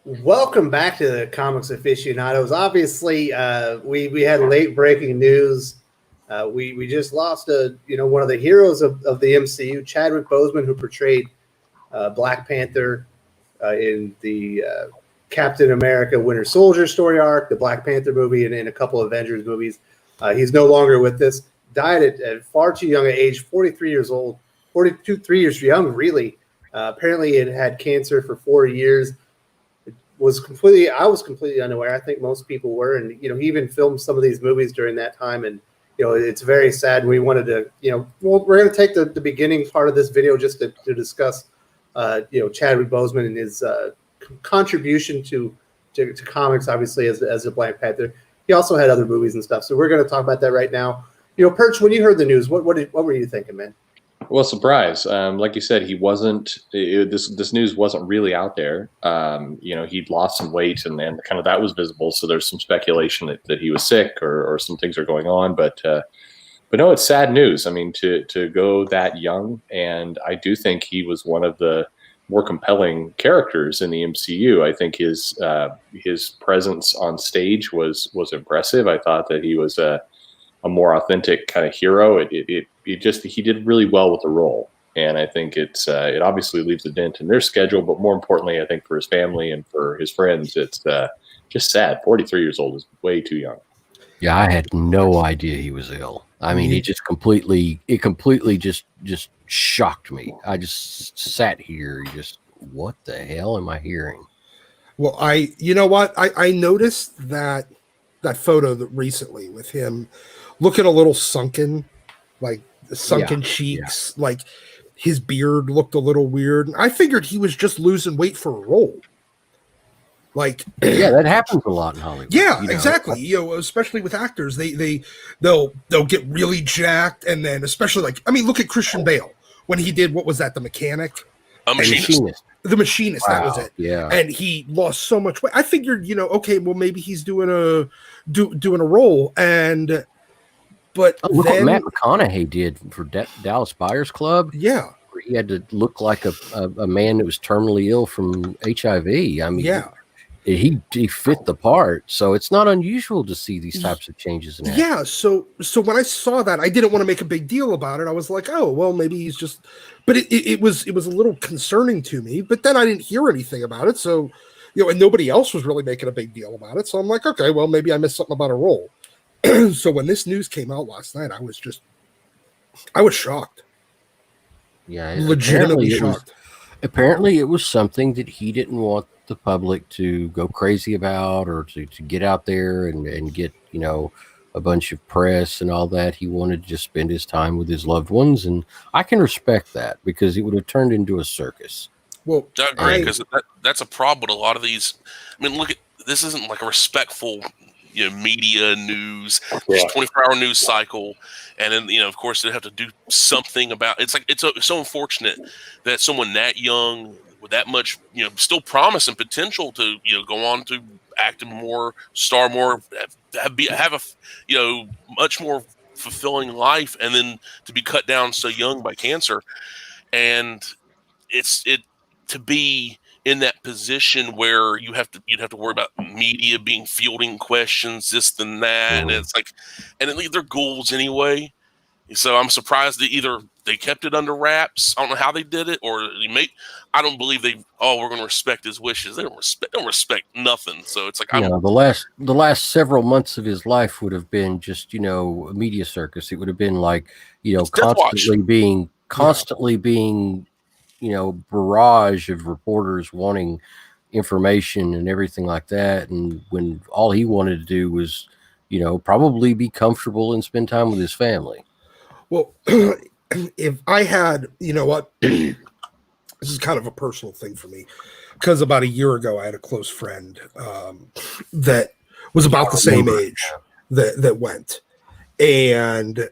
Welcome back to the Comics Aficionados. Obviously, we had late breaking news. We just lost one of the heroes of the MCU, Chadwick Boseman, who portrayed Black Panther in the Captain America Winter Soldier story arc, the Black Panther movie, and in a couple of Avengers movies. He's no longer with us. Died at far too young an age, 43 years old, 3 years young, really. Apparently, it had cancer for 4 years. I was completely unaware. I think most people were, and he even filmed some of these movies during that time, and it's very sad. We wanted to, we're going to take the beginning part of this video just to discuss, Chadwick Boseman and his contribution to comics, obviously as a Black Panther. He also had other movies and stuff, so we're going to talk about that right now. Perch, when you heard the news, what were you thinking, man? Well, surprise. Like you said, he wasn't. This news wasn't really out there. He'd lost some weight, and kind of that was visible. So there's some speculation that he was sick or some things are going on. But no, it's sad news. I mean, to go that young, and I do think he was one of the more compelling characters in the MCU. I think his presence on stage was impressive. I thought that he was a more authentic kind of hero. He did really well with the role, and I think it obviously leaves a dent in their schedule, but more importantly, I think for his family and for his friends, it's just sad. 43 years old is way too young. Yeah, I had no idea he was ill. I mean, it completely just shocked me. I just sat here, what the hell am I hearing? Well, I noticed that photo recently with him looking a little sunken, like sunken cheeks, like his beard looked a little weird. I figured he was just losing weight for a role. Like, yeah, that happens a lot in Hollywood. Yeah, exactly. Especially with actors, they'll get really jacked, and then especially look at Christian Bale when he did, what was that, The Mechanic? Machinist. The Machinist, wow. That was it. Yeah, and he lost so much weight. I figured, okay, well maybe he's doing a role, but look what Matt McConaughey did for Dallas Buyers Club. Yeah, where he had to look like a man that was terminally ill from HIV. I mean, yeah. He fit the part, so it's not unusual to see these types of changes in acting. Yeah, so when I saw that, I didn't want to make a big deal about it. I was like, oh, well, maybe he's just, but it was a little concerning to me. But then I didn't hear anything about it, so and nobody else was really making a big deal about it. So I'm like, okay, well, maybe I missed something about a role. So when this news came out last night, I was shocked. Yeah, legitimately shocked. Apparently, it was something that he didn't want the public to go crazy about, or to get out there and get a bunch of press and all that. He wanted to just spend his time with his loved ones, and I can respect that, because it would have turned into a circus. Well, I agree, because that's a problem with a lot of these. I mean, look at this, isn't like a respectful media news, 24-hour news cycle, and then of course they have to do something about it's so unfortunate that someone that young with that much still promise and potential to go on to act more, star more, have a much more fulfilling life, and then to be cut down so young by cancer. And to be in that position where you'd have to worry about media fielding questions, this and that, and it's like, and they're ghouls anyway. So I'm surprised that either they kept it under wraps. I don't know how they did it, or I don't believe we're going to respect his wishes. They don't respect nothing. So it's like, the last several months of his life would have been just a media circus. It would have been like constantly being barrage of reporters wanting information and everything like that, and when all he wanted to do was probably be comfortable and spend time with his family. Well, if I had, this is kind of a personal thing for me, because about a year ago I had a close friend that was about the same age that went, and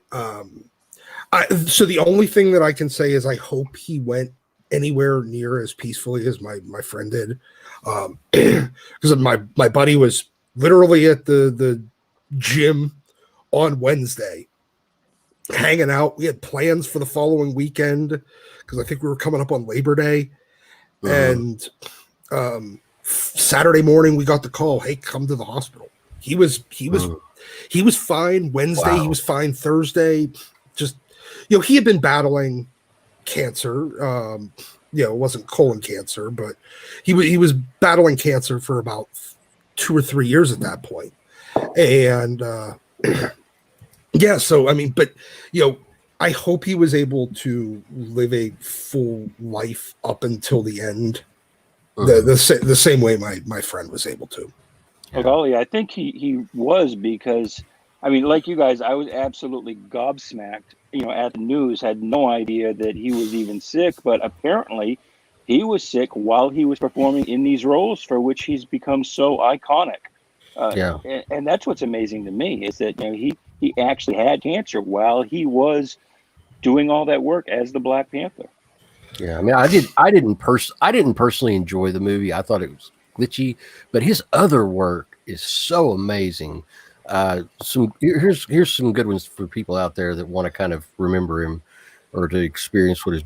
so the only thing that I can say is I hope he went anywhere near as peacefully as my friend did, because my buddy was literally at the gym on Wednesday hanging out. We had plans for the following weekend because I think we were coming up on Labor Day, and Saturday morning, we got the call. Hey, come to the hospital. He was fine Wednesday. Wow. He was fine Thursday. Just, he had been battling cancer. It wasn't colon cancer, but he was battling cancer for about 2 or 3 years at that point. And so I mean, but I hope he was able to live a full life up until the end, the same way my friend was able to. Well, yeah, I think he was, because, I mean, like you guys, I was absolutely gobsmacked, at the news, had no idea that he was even sick, but apparently he was sick while he was performing in these roles for which he's become so iconic. And that's what's amazing to me, is that, he actually had cancer while he was doing all that work as the Black Panther. Yeah, I mean, I didn't personally enjoy the movie. I thought it was glitchy, but his other work is so amazing. Here's some good ones for people out there that want to kind of remember him or to experience what his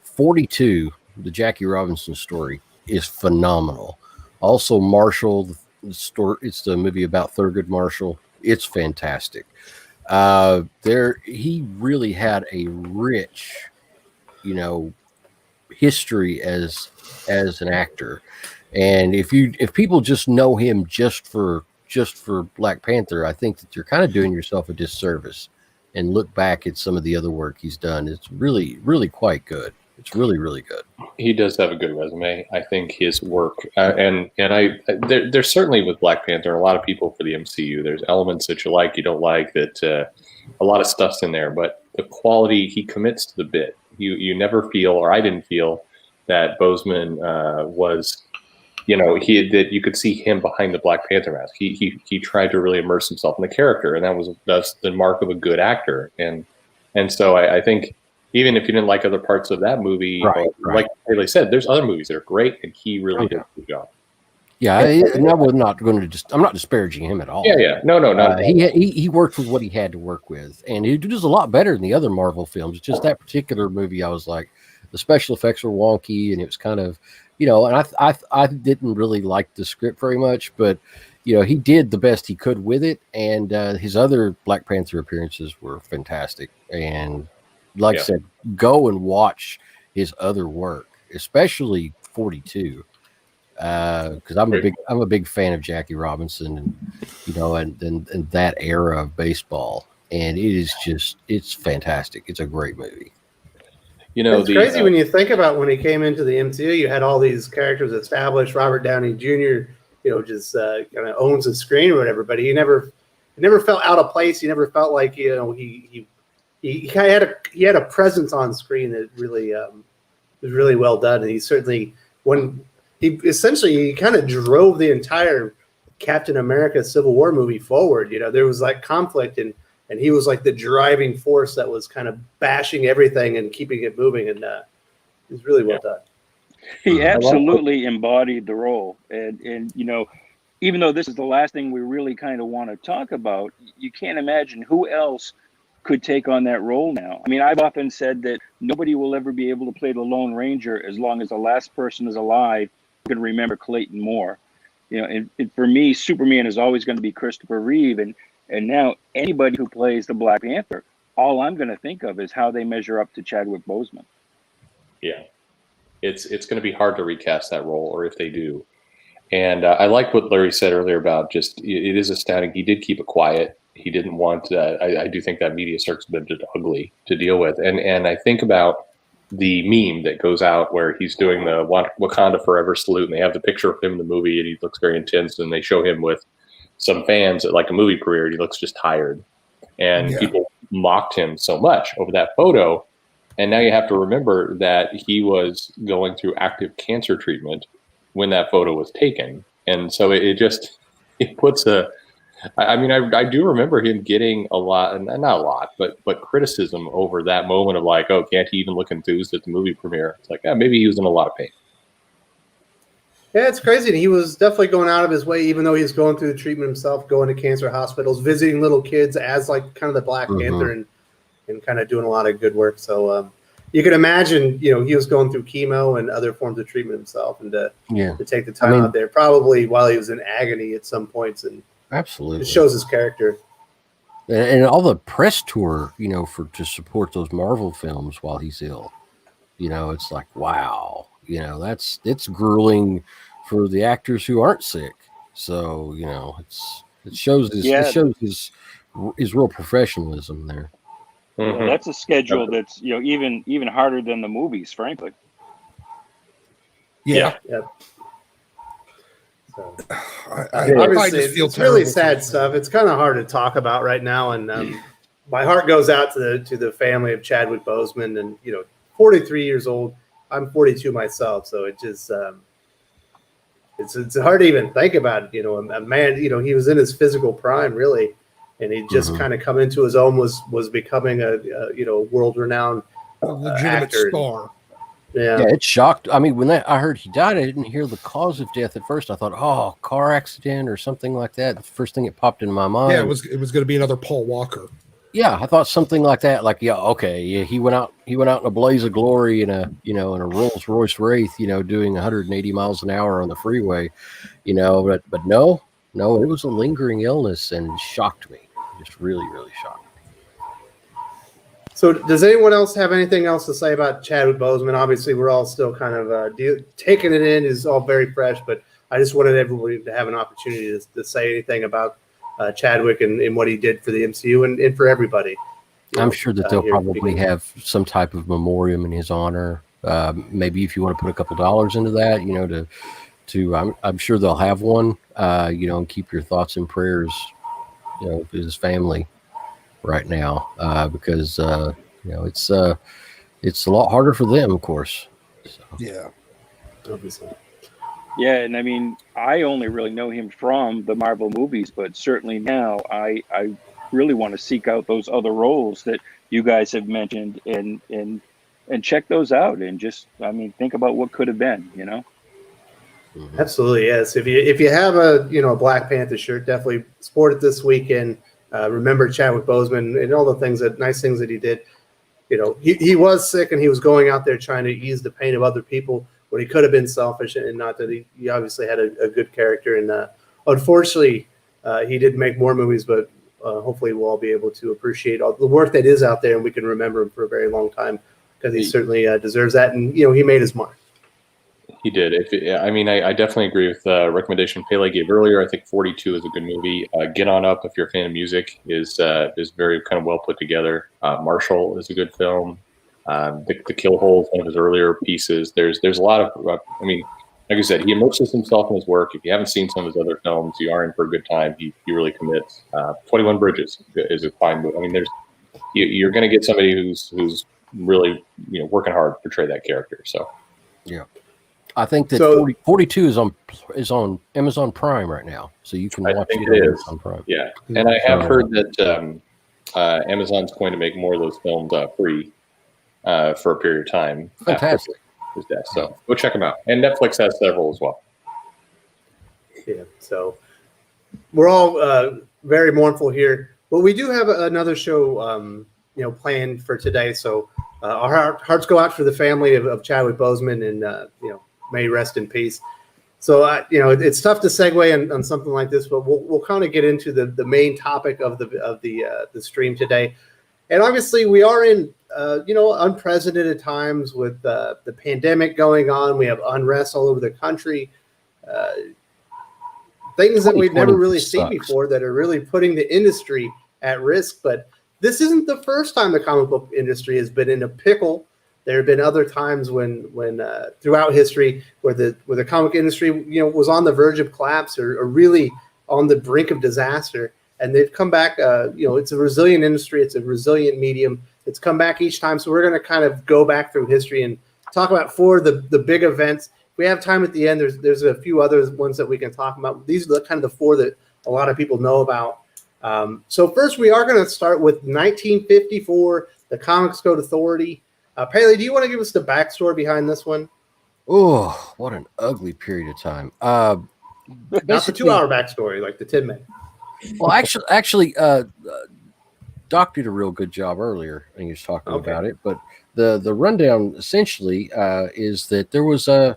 42, the Jackie Robinson story, is phenomenal. Also, Marshall, the story, it's the movie about Thurgood Marshall. It's fantastic. He really had a rich, history as an actor. And if people just know him just for Black Panther, I think that you're kind of doing yourself a disservice, and look back at some of the other work he's done. It's really, really quite good. It's really, really good. He does have a good resume. I think his work, there's certainly with Black Panther, a lot of people for the MCU, there's elements that you like, you don't like, that a lot of stuff's in there, but the quality, he commits to the bit. You never feel, or I didn't feel, that Boseman was, that you could see him behind the Black Panther mask. He tried to really immerse himself in the character, and that's the mark of a good actor. And so I think, even if you didn't like other parts of that movie, right. Like Haley said, there's other movies that are great, and he really did a good job. Yeah, and I was not going to I'm not disparaging him at all. Yeah. No. He worked with what he had to work with, and he does a lot better than the other Marvel films. It's just that particular movie, I was like, the special effects were wonky, and it was kind of, and I didn't really like the script very much, but he did the best he could with it, and his other Black Panther appearances were fantastic. And like I said, go and watch his other work, especially 42. Because I'm a big fan of Jackie Robinson, and that era of baseball, and it's fantastic. It's a great movie. It's crazy when you think about when he came into the MCU. You had all these characters established. Robert Downey Jr. Just kind of owns the screen or whatever, but he never felt out of place. He never felt like he had a presence on screen that really was really well done, and he certainly He kind of drove the entire Captain America Civil War movie forward. There was like conflict, and he was like the driving force that was kind of bashing everything and keeping it moving, and it was really well done. He absolutely embodied the role, and even though this is the last thing we really kind of want to talk about, you can't imagine who else could take on that role now. I mean, I've often said that nobody will ever be able to play the Lone Ranger as long as the last person is alive can remember Clayton Moore. And for me, Superman is always going to be Christopher Reeve, and now anybody who plays the Black Panther, all I'm going to think of is how they measure up to Chadwick Boseman. Yeah, it's going to be hard to recast that role, or if they do. And I like what Larry said earlier about just, it is astounding. He did keep it quiet. He didn't want. I do think that media circus has been just ugly to deal with, and I think about the meme that goes out where he's doing the Wakanda Forever salute, and they have the picture of him in the movie, and he looks very intense, and they show him with some fans at like a movie premiere, and he looks just tired. And people mocked him so much over that photo. And now you have to remember that he was going through active cancer treatment when that photo was taken. And so it puts I do remember him getting a lot, and not a lot, but criticism over that moment of like, oh, can't he even look enthused at the movie premiere? It's like, maybe he was in a lot of pain. Yeah, it's crazy. And he was definitely going out of his way, even though he's going through the treatment himself, going to cancer hospitals, visiting little kids as like kind of the Black Panther, and kind of doing a lot of good work. So you can imagine, he was going through chemo and other forms of treatment himself, and to take the time out there, probably while he was in agony at some points, and absolutely, it shows his character. And all the press tour, to support those Marvel films while he's ill, it's like, wow, it's grueling for the actors who aren't sick. So, it shows his real professionalism there. Yeah, that's a schedule that's even harder than the movies, frankly. Yeah. So, I just feel it's really sad stuff. It's kind of hard to talk about right now, and my heart goes out to the family of Chadwick Boseman, and 43 years old. I'm 42 myself, so it just it's hard to even think about it. A man, he was in his physical prime, really. And he just kind of come into his own, was becoming a world-renowned legitimate actor. star. Yeah, it shocked. I mean, when I heard he died, I didn't hear the cause of death at first. I thought, oh, car accident or something like that. The first thing that popped into my mind. Yeah, it was going to be another Paul Walker. Yeah, I thought something like that. Like, yeah, okay, yeah, he went out in a blaze of glory in a Rolls Royce Wraith, doing 180 miles an hour on the freeway, but no, it was a lingering illness and shocked me. Just really, really shocked me. So does anyone else have anything else to say about Chadwick Boseman? Obviously, we're all still kind of taking it in. It's all very fresh, but I just wanted everybody to have an opportunity to say anything about Chadwick and what he did for the MCU and for everybody. I'm sure that they'll probably have some type of memoriam in his honor. Maybe if you want to put a couple dollars into that, I'm sure they'll have one, and keep your thoughts and prayers his family right now, because it's a lot harder for them, of course. So. Yeah, obviously. Yeah, and I mean, I only really know him from the Marvel movies, but certainly now I really want to seek out those other roles that you guys have mentioned and check those out, and just think about what could have been. Absolutely, yes. If you have a Black Panther shirt, definitely sport it this weekend. Remember Chadwick Boseman and all the nice things that he did. He was sick, and he was going out there trying to ease the pain of other people when he could have been selfish, and not that he obviously had a good character. And unfortunately, he did make more movies, but hopefully we'll all be able to appreciate all the work that is out there, and we can remember him for a very long time, because he certainly deserves that. And he made his mark. He did. I definitely agree with the recommendation Pele gave earlier. I think 42 is a good movie. Get On Up, if you're a fan of music, is very kind of well put together. Marshall is a good film. The Kill Hole is one of his earlier pieces. There's a lot of, like I said, he immerses himself in his work. If you haven't seen some of his other films, you are in for a good time. He really commits. 21 Bridges is a fine movie. You're going to get somebody who's really working hard to portray that character. So yeah. I think that 42 is on Amazon Prime right now, so you can watch it on Amazon Prime. Yeah, and I have heard that Amazon's going to make more of those films free for a period of time. Fantastic. His death. So go check them out, and Netflix has several as well. Yeah, so we're all very mournful here, but we do have another show, planned for today. So our hearts go out for the family of Chadwick Boseman, and may rest in peace. So, it's tough to segue on something like this, but we'll kind of get into the main topic of the stream today. And obviously, we are in unprecedented times with the pandemic going on. We have unrest all over the country. Things that we've never really seen before that are really putting the industry at risk. But this isn't the first time the comic book industry has been in a pickle. There have been other times when throughout history where the comic industry was on the verge of collapse or really on the brink of disaster, and they've come back. It's a resilient industry. It's a resilient medium. It's come back each time. So we're going to kind of go back through history and talk about four of the big events. If we have time at the end, there's a few other ones that we can talk about. These are kind of the four that a lot of people know about. So first, we are going to start with 1954, the Comics Code Authority. Paley, do you want to give us the backstory behind this one? Oh, what an ugly period of time. Not the 2-hour backstory, like the 10-minute. Well, actually, Doc did a real good job earlier, and he was talking about it. But the rundown essentially is that there was a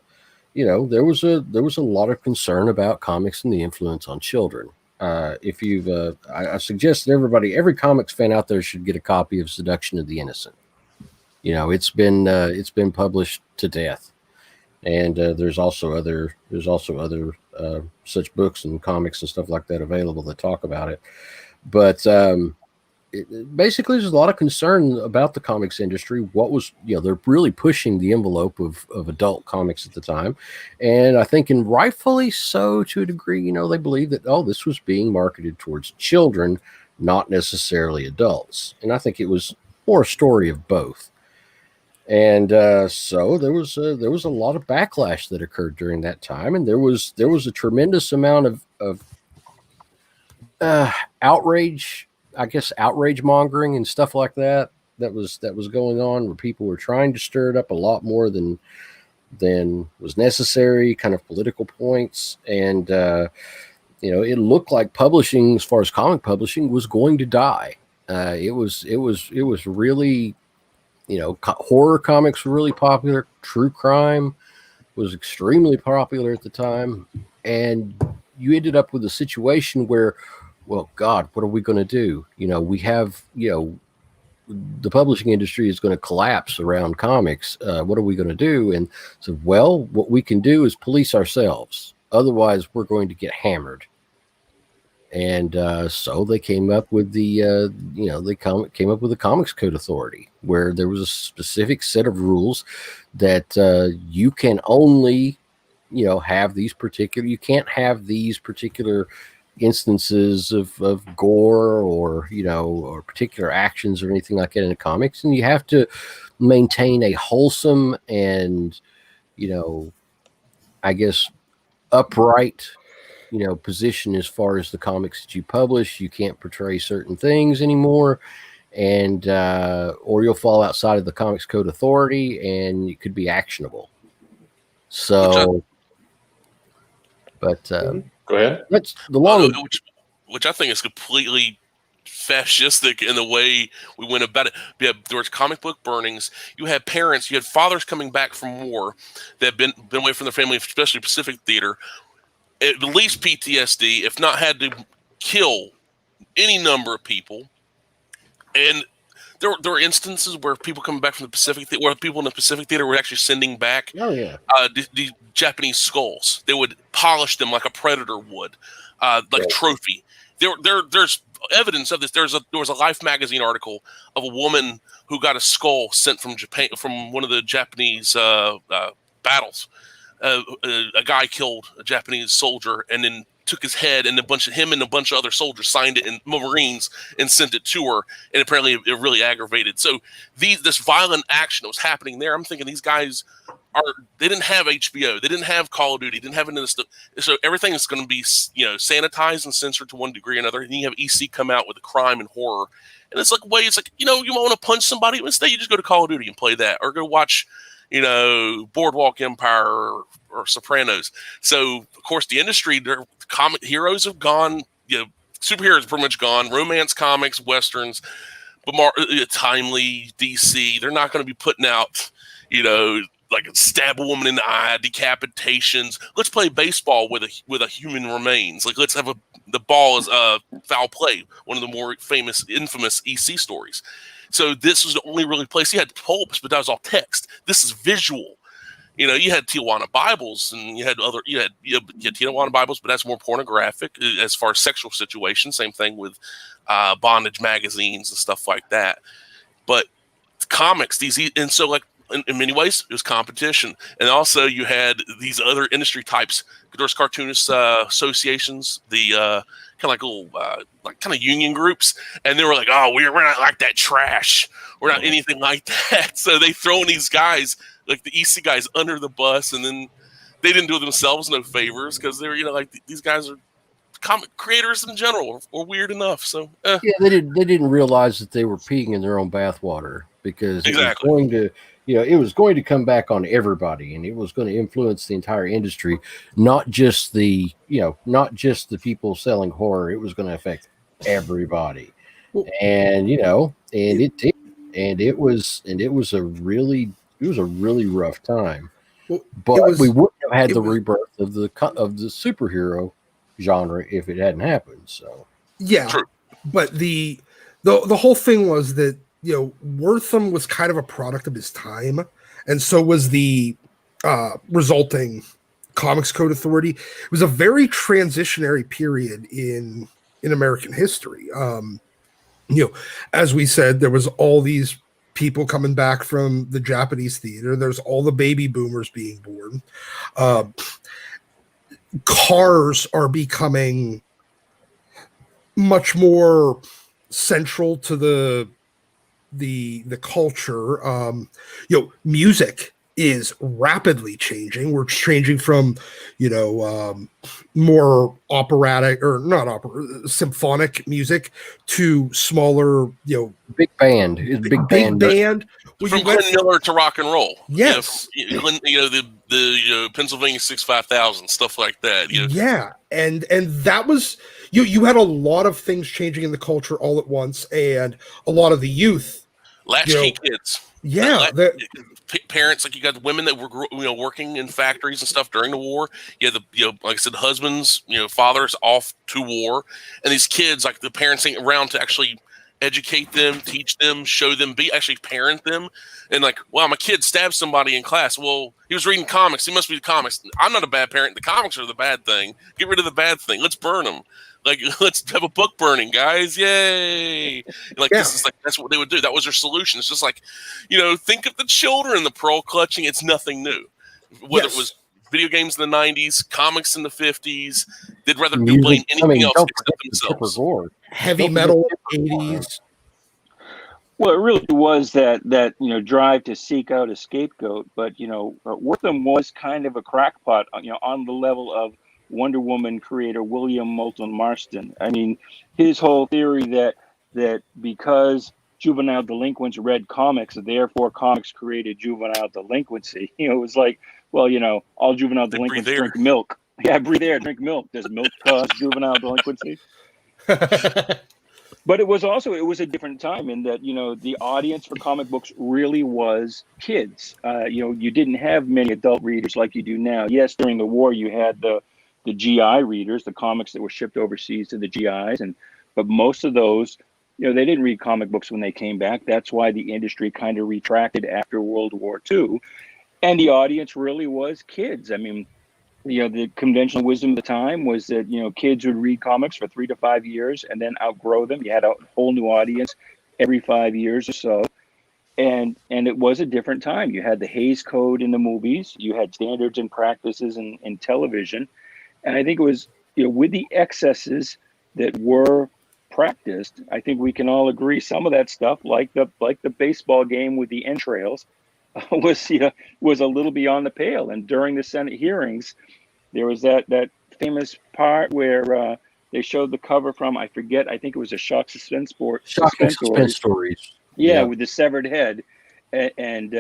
lot of concern about comics and the influence on children. If you've, I suggest that every comics fan out there should get a copy of Seduction of the Innocent. It's been published to death, and there's also other such books and comics and stuff like that available that talk about it. But basically, there's a lot of concern about the comics industry. They're really pushing the envelope of adult comics at the time. And I think, and rightfully so to a degree, they believe that, this was being marketed towards children, not necessarily adults. And I think it was more a story of both. And so there was a lot of backlash that occurred during that time. And there was a tremendous amount of outrage, I guess, outrage mongering and stuff like that was going on, where people were trying to stir it up a lot more than was necessary, kind of political points. And it looked like publishing, as far as comic publishing, was going to die. It was really, horror comics were really popular. True crime was extremely popular at the time, and you ended up with a situation where, well, God, what are we going to do? We have, the publishing industry is going to collapse around comics. What are we going to do? And so, well, what we can do is police ourselves. Otherwise, we're going to get hammered. And so they came up with the Comics Code Authority, where there was a specific set of rules that you can only, have these particular. You can't have these particular instances of gore or or particular actions or anything like that in the comics, and you have to maintain a wholesome and I guess upright position as far as the comics that you publish. You can't portray certain things anymore, and or you'll fall outside of the Comics Code Authority and it could be actionable. So go ahead. That's the long, which I think is completely fascistic in the way we went about it. Yeah, there was comic book burnings. You had parents, you had fathers coming back from war that had been away from their family, especially Pacific Theater, at least PTSD, if not had to kill any number of people. And there were instances where people coming back from the Pacific Theater, where people in the Pacific Theater were actually sending back the Japanese skulls. They would polish them like a predator would, like a trophy. There's evidence of this. There was a Life magazine article of a woman who got a skull sent from Japan, from one of the Japanese battles. A guy killed a Japanese soldier and then took his head, and him and a bunch of other soldiers signed it in Marines and sent it to her. And apparently it really aggravated. So this violent action that was happening there, I'm thinking these guys they didn't have HBO, they didn't have Call of Duty, didn't have any of this stuff. So everything is going to be, sanitized and censored to one degree or another. And you have EC come out with the crime and horror. And it's like, you want to punch somebody, instead you just go to Call of Duty and play that, or go watch, Boardwalk Empire or Sopranos. So, of course, the industry, their comic heroes have gone, superheroes are pretty much gone, romance comics, Westerns, but more timely DC, they're not going to be putting out, like stab a woman in the eye, decapitations. Let's play baseball with a human remains. Like, let's have the ball is foul play, one of the more infamous EC stories. So this was the only really place. You had pulps, but that was all text. This is visual. You had Tijuana Bibles, and you had Tijuana Bibles, but that's more pornographic as far as sexual situations. Same thing with bondage magazines and stuff like that. But comics, and so like in many ways, it was competition. And also you had these other industry types. There's cartoonist associations, the kind of like little kind of union groups, and they were like, "Oh, we're not like that trash. We're not anything like that." So they throw these guys, like the EC guys, under the bus, and then they didn't do themselves no favors, because they're these guys are comic creators in general or weird enough. So yeah, they didn't realize that they were peeing in their own bathwater, because exactly. It was going to come back on everybody, and it was going to influence the entire industry, not just the people selling horror. It was going to affect everybody. And it did. and it was a really rough time. Well, But we wouldn't have had the rebirth of the superhero genre if it hadn't happened. So yeah, True. but the whole thing was that, you know, Wertham was kind of a product of his time, and so was the resulting Comics Code Authority. It was a very transitionary period in American history. You know, as we said, there was all these people coming back from the Japanese theater. There's all the baby boomers being born. Cars are becoming much more central to the culture. You know, music is rapidly changing. We're changing from, you know, more operatic or not symphonic music to smaller, you know, big band. Big band. Well, From Glenn Miller to rock and roll. Yes. You know, the Pennsylvania 65000, stuff like that. You know. Yeah. And that was, you had a lot of things changing in the culture all at once, and a lot of the youth. Latchkey kids. Yeah. Parents, like you got women that were, you know, working in factories and stuff during the war. You had the, you know, like I said, husbands, you know, fathers off to war, and these kids, like the parents ain't around to actually educate them, teach them, show them, actually parent them. And like, wow, my kid stabbed somebody in class. Well, he was reading comics. He must be the comics. I'm not a bad parent. The comics are the bad thing. Get rid of the bad thing. Let's burn them. Like, let's have a book burning, guys. Yay. Like, This is like, that's what they would do. That was their solution. It's just like, you know, think of the children, the pearl clutching. It's nothing new. Whether it was video games in the 90s, comics in the 50s, they'd rather blame anything else except themselves. Heavy metal in the 80s. Well, it really was that you know, drive to seek out a scapegoat. But, you know, Wertham was kind of a crackpot, you know, on the level of Wonder Woman creator William Moulton Marston. I mean, his whole theory that because juvenile delinquents read comics, therefore comics created juvenile delinquency. You know, it was like, well, you know, all juvenile delinquents drink milk. Yeah, breathe air, drink milk. Does milk cause juvenile delinquency? But it was a different time in that, you know, the audience for comic books really was kids. You know, you didn't have many adult readers like you do now. Yes, during the war, you had the GI readers, the comics that were shipped overseas to the GIs, but most of those, you know, they didn't read comic books when they came back. That's why the industry kind of retracted after World War II, and the audience really was kids. I mean, you know, the conventional wisdom of the time was that, you know, kids would read comics for 3 to 5 years and then outgrow them. You had a whole new audience every 5 years or so. And it was a different time. You had the Hays Code in the movies. You had standards and practices in television. And I think it was, you know, with the excesses that were practiced, I think we can all agree some of that stuff, like the baseball game with the entrails, was a little beyond the pale. And during the Senate hearings, there was that famous part where they showed the cover from, I forget, I think it was a Shock Suspense Stories. Yeah, with the severed head. And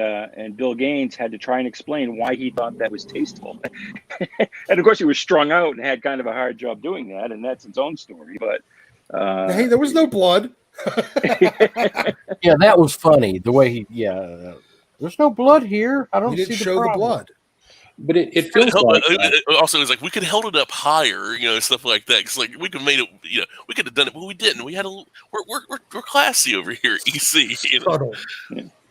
Bill Gaines had to try and explain why he thought that was tasteful. And of course, he was strung out and had kind of a hard job doing that, and that's its own story. But hey, there was no blood. Yeah, that was funny. The way he, there's no blood here. I don't see the blood. But it feels like also it's like we could have held it up higher, you know, stuff like that. Because like we could have made it, you know, we could have done it, but we didn't. We had we're classy over here, EC. You know?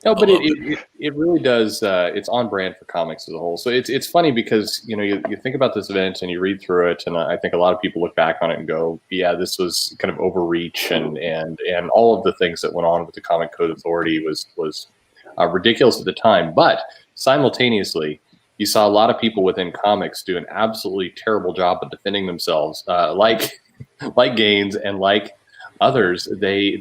No, but it really does. It's on brand for comics as a whole. So it's funny because, you know, you think about this event and you read through it, and I think a lot of people look back on it and go, yeah, this was kind of overreach, and all of the things that went on with the Comic Code Authority was ridiculous at the time. But simultaneously, you saw a lot of people within comics do an absolutely terrible job of defending themselves, like Gaines and like others. They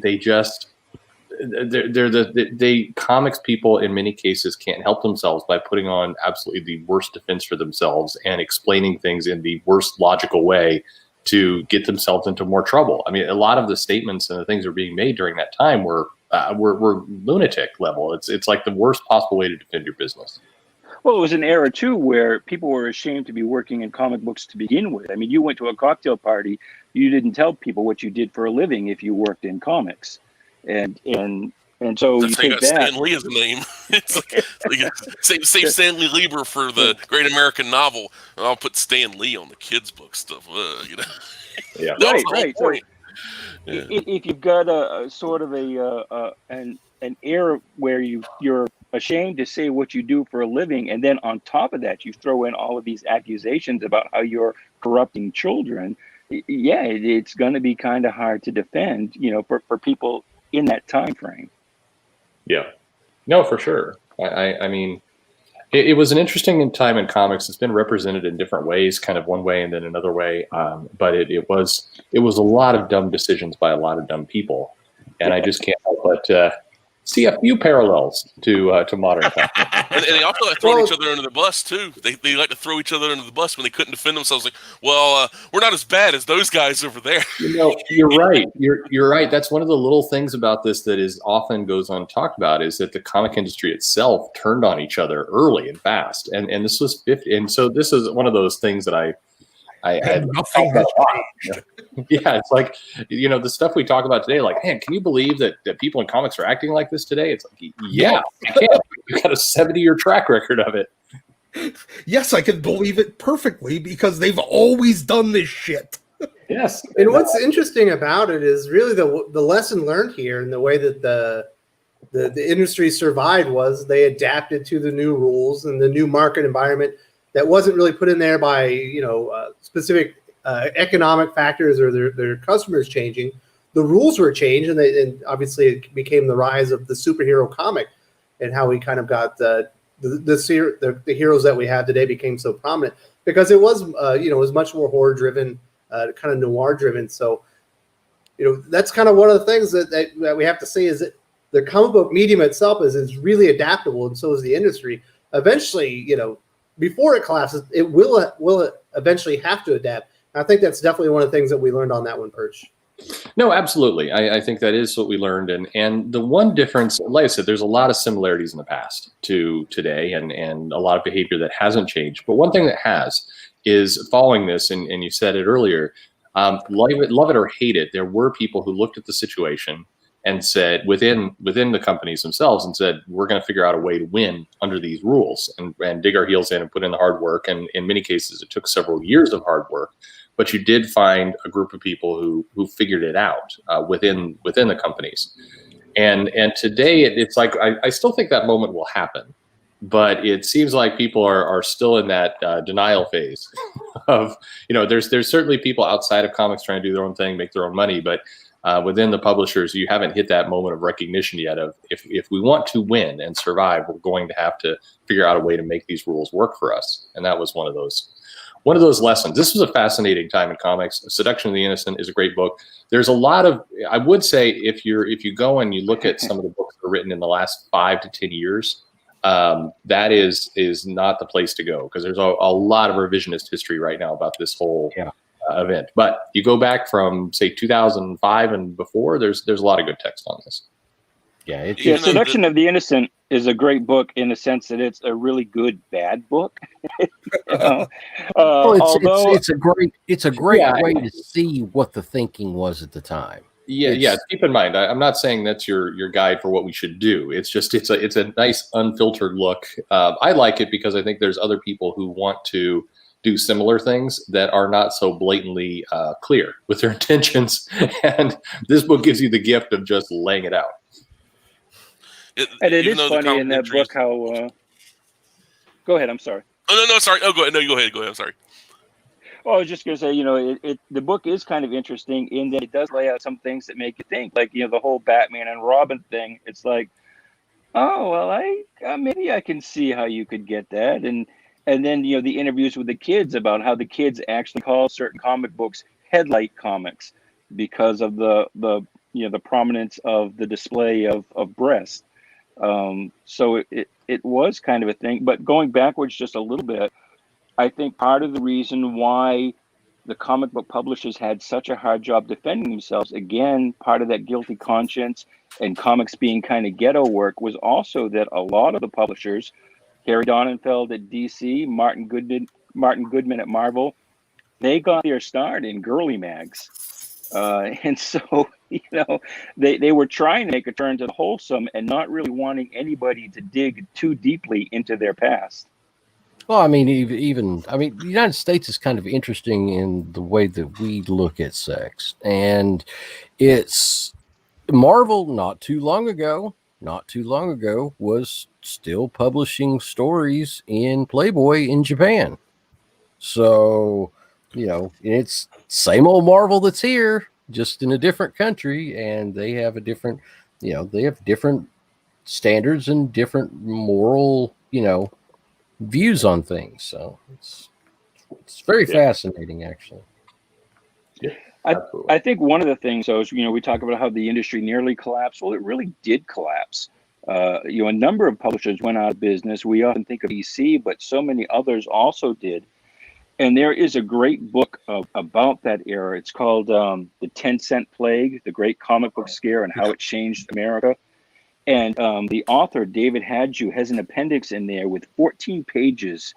comics people in many cases can't help themselves by putting on absolutely the worst defense for themselves and explaining things in the worst logical way to get themselves into more trouble. I mean, a lot of the statements and the things that were being made during that time were lunatic level. It's like the worst possible way to defend your business. Well, it was an era too where people were ashamed to be working in comic books to begin with. I mean, you went to a cocktail party, you didn't tell people what you did for a living if you worked in comics. And And so That's you how you take got that. Stan Lee as a name. It's like, save Stanley Lieber for the great American novel. I'll put Stan Lee on the kids' book stuff. You know, Yeah. that was Right, the whole right. point. So Yeah. if you've got a sort of an air where you're ashamed to say what you do for a living, and then on top of that you throw in all of these accusations about how you're corrupting children, yeah, it's going to be kind of hard to defend, you know, for people in that time frame. Yeah. No, for sure. I mean, it was an interesting time in comics. It's been represented in different ways, kind of one way and then another way. But it was a lot of dumb decisions by a lot of dumb people, and I just can't help but see a few parallels to modern times. And they also like throwing each other under the bus too. They like to throw each other under the bus when they couldn't defend themselves. Like, well, we're not as bad as those guys over there. You know, you're right. You're right. That's one of the little things about this that is often goes untalked about is that the comic industry itself turned on each other early and fast. And this was 50. And so this is one of those things that I Nothing has changed. yeah, it's like, you know, the stuff we talk about today, like, man, can you believe that people in comics are acting like this today? It's like, yeah, I can. You've got a 70-year track record of it. Yes, I can believe it perfectly because they've always done this shit. Yes. And what's interesting about it is really the lesson learned here, and the way that the industry survived was they adapted to the new rules and the new market environment that wasn't really put in there by, you know, specific economic factors or their customers changing. The rules were changed, and obviously it became the rise of the superhero comic, and how we kind of got the heroes that we have today became so prominent because it was you know, it was much more horror driven, kind of noir driven. So, you know, that's kind of one of the things that we have to say is that the comic book medium itself is really adaptable, and so is the industry. Eventually, you know, before it collapses, it will eventually have to adapt. And I think that's definitely one of the things that we learned on that one, Perch. No, absolutely. I think that is what we learned. And the one difference, like I said, there's a lot of similarities in the past to today and a lot of behavior that hasn't changed. But one thing that has is following this, and you said it earlier, love it or hate it, there were people who looked at the situation and said within the companies themselves and said, we're going to figure out a way to win under these rules and dig our heels in and put in the hard work. And in many cases, it took several years of hard work. But you did find a group of people who figured it out within the companies. And today it's like I still think that moment will happen, but it seems like people are still in that denial phase of, you know, there's certainly people outside of comics trying to do their own thing, make their own money, but within the publishers, you haven't hit that moment of recognition yet of if we want to win and survive, we're going to have to figure out a way to make these rules work for us. And that was one of those lessons. This was a fascinating time in comics. Seduction of the Innocent is a great book. There's a lot of, I would say, if you go and you look at some of the books that are written in the last 5 to 10 years, that is not the place to go, because there's a lot of revisionist history right now about this whole event. But you go back from, say, 2005 and before, there's a lot of good text on this. Yeah, Seduction of the Innocent is a great book in the sense that it's a really good bad book. You know? It's a great way to see what the thinking was at the time. Yeah. Keep in mind, I'm not saying that's your guide for what we should do. It's just it's a nice unfiltered look. I like it because I think there's other people who want to do similar things that are not so blatantly clear with their intentions, and this book gives you the gift of just laying it out. And it is funny in that book how. Go ahead. I'm sorry. Oh no, sorry. Oh, go ahead. No, you go ahead. I'm sorry. Well, I was just going to say, you know, the book is kind of interesting in that it does lay out some things that make you think, like, you know, the whole Batman and Robin thing. It's like, oh well, maybe I can see how you could get that, and then, you know, the interviews with the kids about how the kids actually call certain comic books headlight comics because of the prominence of the display of breast. So it was kind of a thing. But going backwards just a little bit, I think part of the reason why the comic book publishers had such a hard job defending themselves, again, part of that guilty conscience and comics being kind of ghetto work, was also that a lot of the publishers, Harry Donenfeld at DC, Martin Goodman at Marvel, they got their start in girly mags. And so, they were trying to make a turn to the wholesome and not really wanting anybody to dig too deeply into their past. Well, I mean, the United States is kind of interesting in the way that we look at sex, and it's Marvel not too long ago was still publishing stories in Playboy in Japan. So, it's same old Marvel that's here, just in a different country, and they have a different, they have different standards and different moral, views on things. So it's very fascinating, actually. Yeah, I think one of the things, though, is, we talk about how the industry nearly collapsed. Well, it really did collapse. A number of publishers went out of business. We often think of DC, but so many others also did. And there is a great book about that era. It's called The 10-Cent Plague, The Great Comic Book Scare and How It Changed America. And the author, David Hadju, has an appendix in there with 14 pages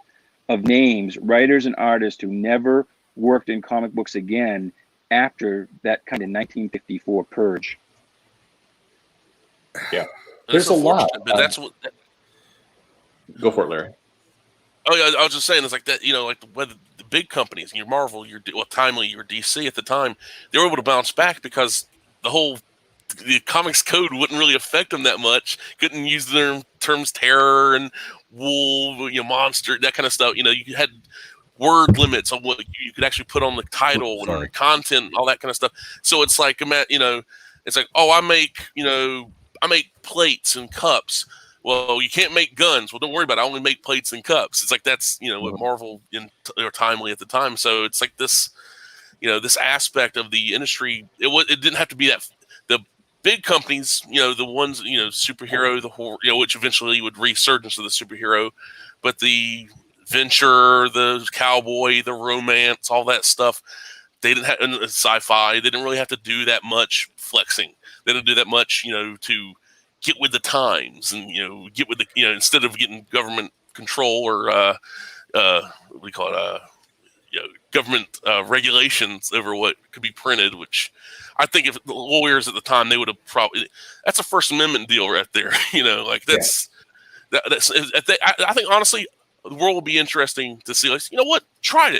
of names, writers and artists who never worked in comic books again after that kind of 1954 purge. Yeah. There's a lot. But that's what. Go for it, Larry. Oh yeah, I was just saying, it's like that. Like the big companies, your Marvel, your Timely, your DC at the time, they were able to bounce back because the comics code wouldn't really affect them that much. Couldn't use their terms terror and wolf, monster, that kind of stuff. You had word limits on what you could actually put on the title and content, all that kind of stuff. So it's like, it's like, oh, I make plates and cups. Well, you can't make guns. Well, don't worry about it. I only make plates and cups. It's like that's what Marvel or Timely at the time. So it's like this, this aspect of the industry. It didn't have to be that. The big companies, the ones, superhero, the horror, which eventually would resurgence of the superhero, but the venture, the cowboy, the romance, all that stuff, they didn't have sci-fi. They didn't really have to do that much flexing. They didn't do that much, to get with the times and get with the instead of getting government control or what do we call it government regulations over what could be printed, which I think if the lawyers at the time, they would have probably, that's a First Amendment deal right there. That's I think honestly the world will be interesting to see, like, what, try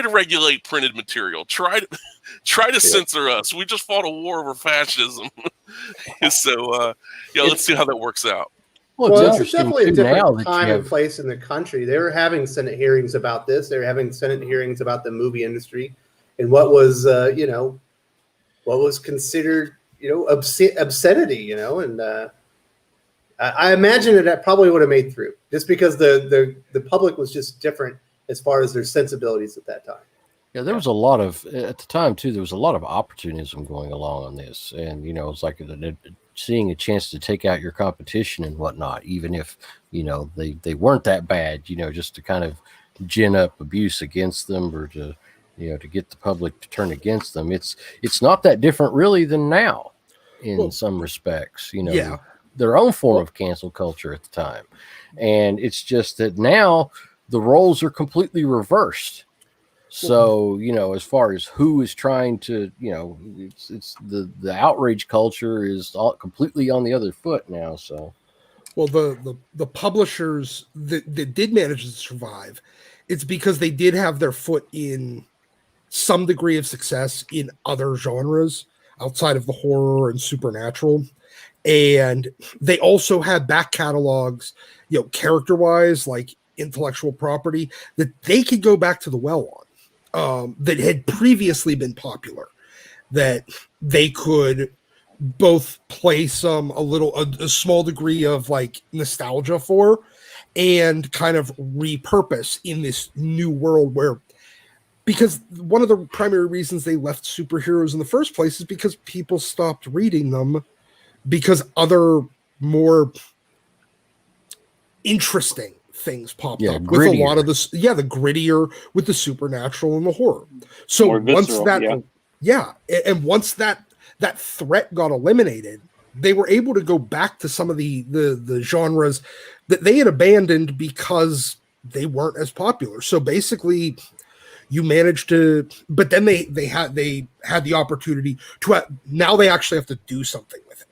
to regulate printed material, try to censor us. We just fought a war over fascism. So, let's see how that works out. Well, it's definitely a different time and place in the country. They were having Senate hearings about this. They were having Senate hearings about the movie industry and what was, what was considered, obscenity, and I imagine that probably would have made through just because the public was just different as far as their sensibilities at that time. Yeah, there was a lot of, at the time too, there was a lot of opportunism going along on this. And, it's like seeing a chance to take out your competition and whatnot, even if, they weren't that bad, just to kind of gin up abuse against them or to, to get the public to turn against them. It's not that different really than now in some respects, their own form of cancel culture at the time. And it's just that now the roles are completely reversed. So, as far as who is trying to, it's the outrage culture is all completely on the other foot now. So, well, the publishers that did manage to survive, it's because they did have their foot in some degree of success in other genres outside of the horror and supernatural. And they also had back catalogs, character wise, like intellectual property that they could go back to the well on. That had previously been popular, that they could both place a small degree of like nostalgia for, and kind of repurpose in this new world because one of the primary reasons they left superheroes in the first place is because people stopped reading them because other more interesting things popped up with a lot of this. Yeah, the grittier with the supernatural and the horror. So more once visceral, that, and once that threat got eliminated, they were able to go back to some of the genres that they had abandoned because they weren't as popular. So basically, you managed to, but then they had the opportunity to, now they actually have to do something with it.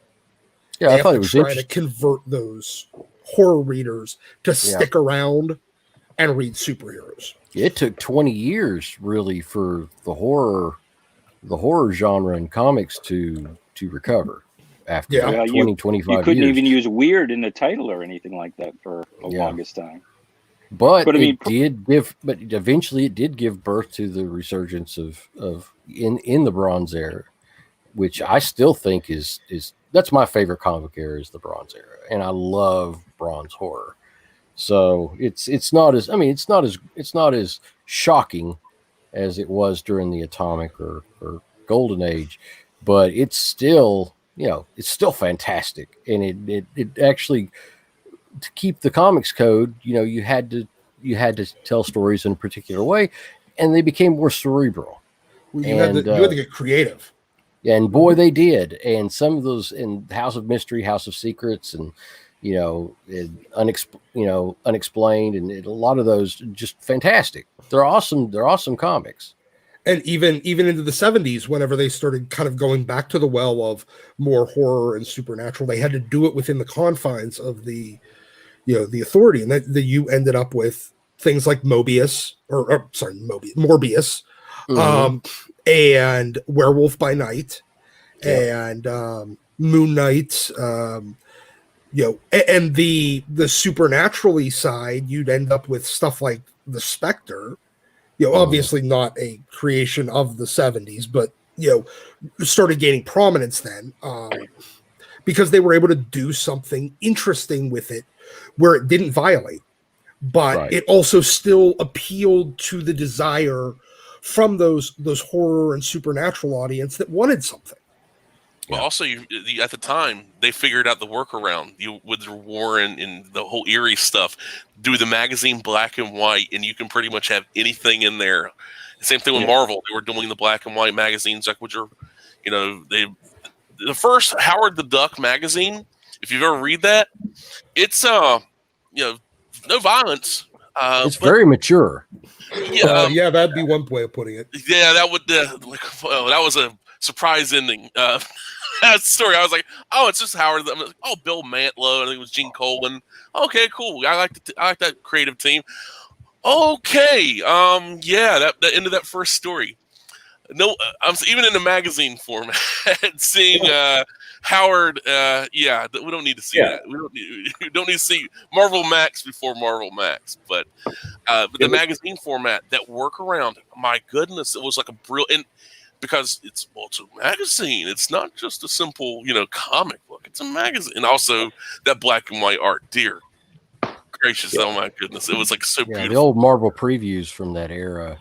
Yeah, they I thought it was try to interesting. convert those horror readers to stick around and read superheroes. It took 20 years really for the horror genre in comics to recover after 25 you couldn't years. even use weird in the title or anything like that for the longest time. But I mean, but eventually it did give birth to the resurgence of in the Bronze Era, which I still think is that's my favorite comic era, is the Bronze Era, and I love bronze horror. So it's not as shocking as it was during the Atomic or Golden Age, but it's still, it's still fantastic. And it actually, to keep the comics code, you had to tell stories in a particular way, and they became more cerebral. Well, you had to get creative. And boy, they did. And some of those in House of Mystery, House of Secrets, and Unexplained, and a lot of those just fantastic. They're awesome. They're awesome comics. And even into the 70s, whenever they started kind of going back to the well of more horror and supernatural, they had to do it within the confines of the authority, and that you ended up with things like Morbius, and Werewolf by Night, and Moon Knight. And the supernaturally side, you'd end up with stuff like the Spectre. Obviously not a creation of the 70s, but started gaining prominence then, because they were able to do something interesting with it, where it didn't violate, but it also still appealed to the desire from those horror and supernatural audience that wanted something. Well, also, at the time, they figured out the workaround. With the war and the whole eerie stuff, do the magazine black and white, and you can pretty much have anything in there. Same thing with Marvel. They were doing the black and white magazines, like which are, the first Howard the Duck magazine. If you've ever read that, it's no violence. It's very mature. Yeah, that'd be one way of putting it. Yeah, that would. That was a surprise ending. That story, I was like, oh, it's just Howard. I'm like, oh, Bill Mantlo, I think it was Gene Colan. Okay, cool. I like that creative team. Okay, that ended that first story. No, I'm even in the magazine format seeing Howard. We don't need to see that. We don't need to see Marvel Max before Marvel Max, but the magazine format, that workaround. My goodness, it was like a brilliant. Because it's a magazine. It's not just a simple, comic book. It's a magazine. And also that black and white art. Dear gracious, oh my goodness. It was like so beautiful. The old Marvel previews from that era,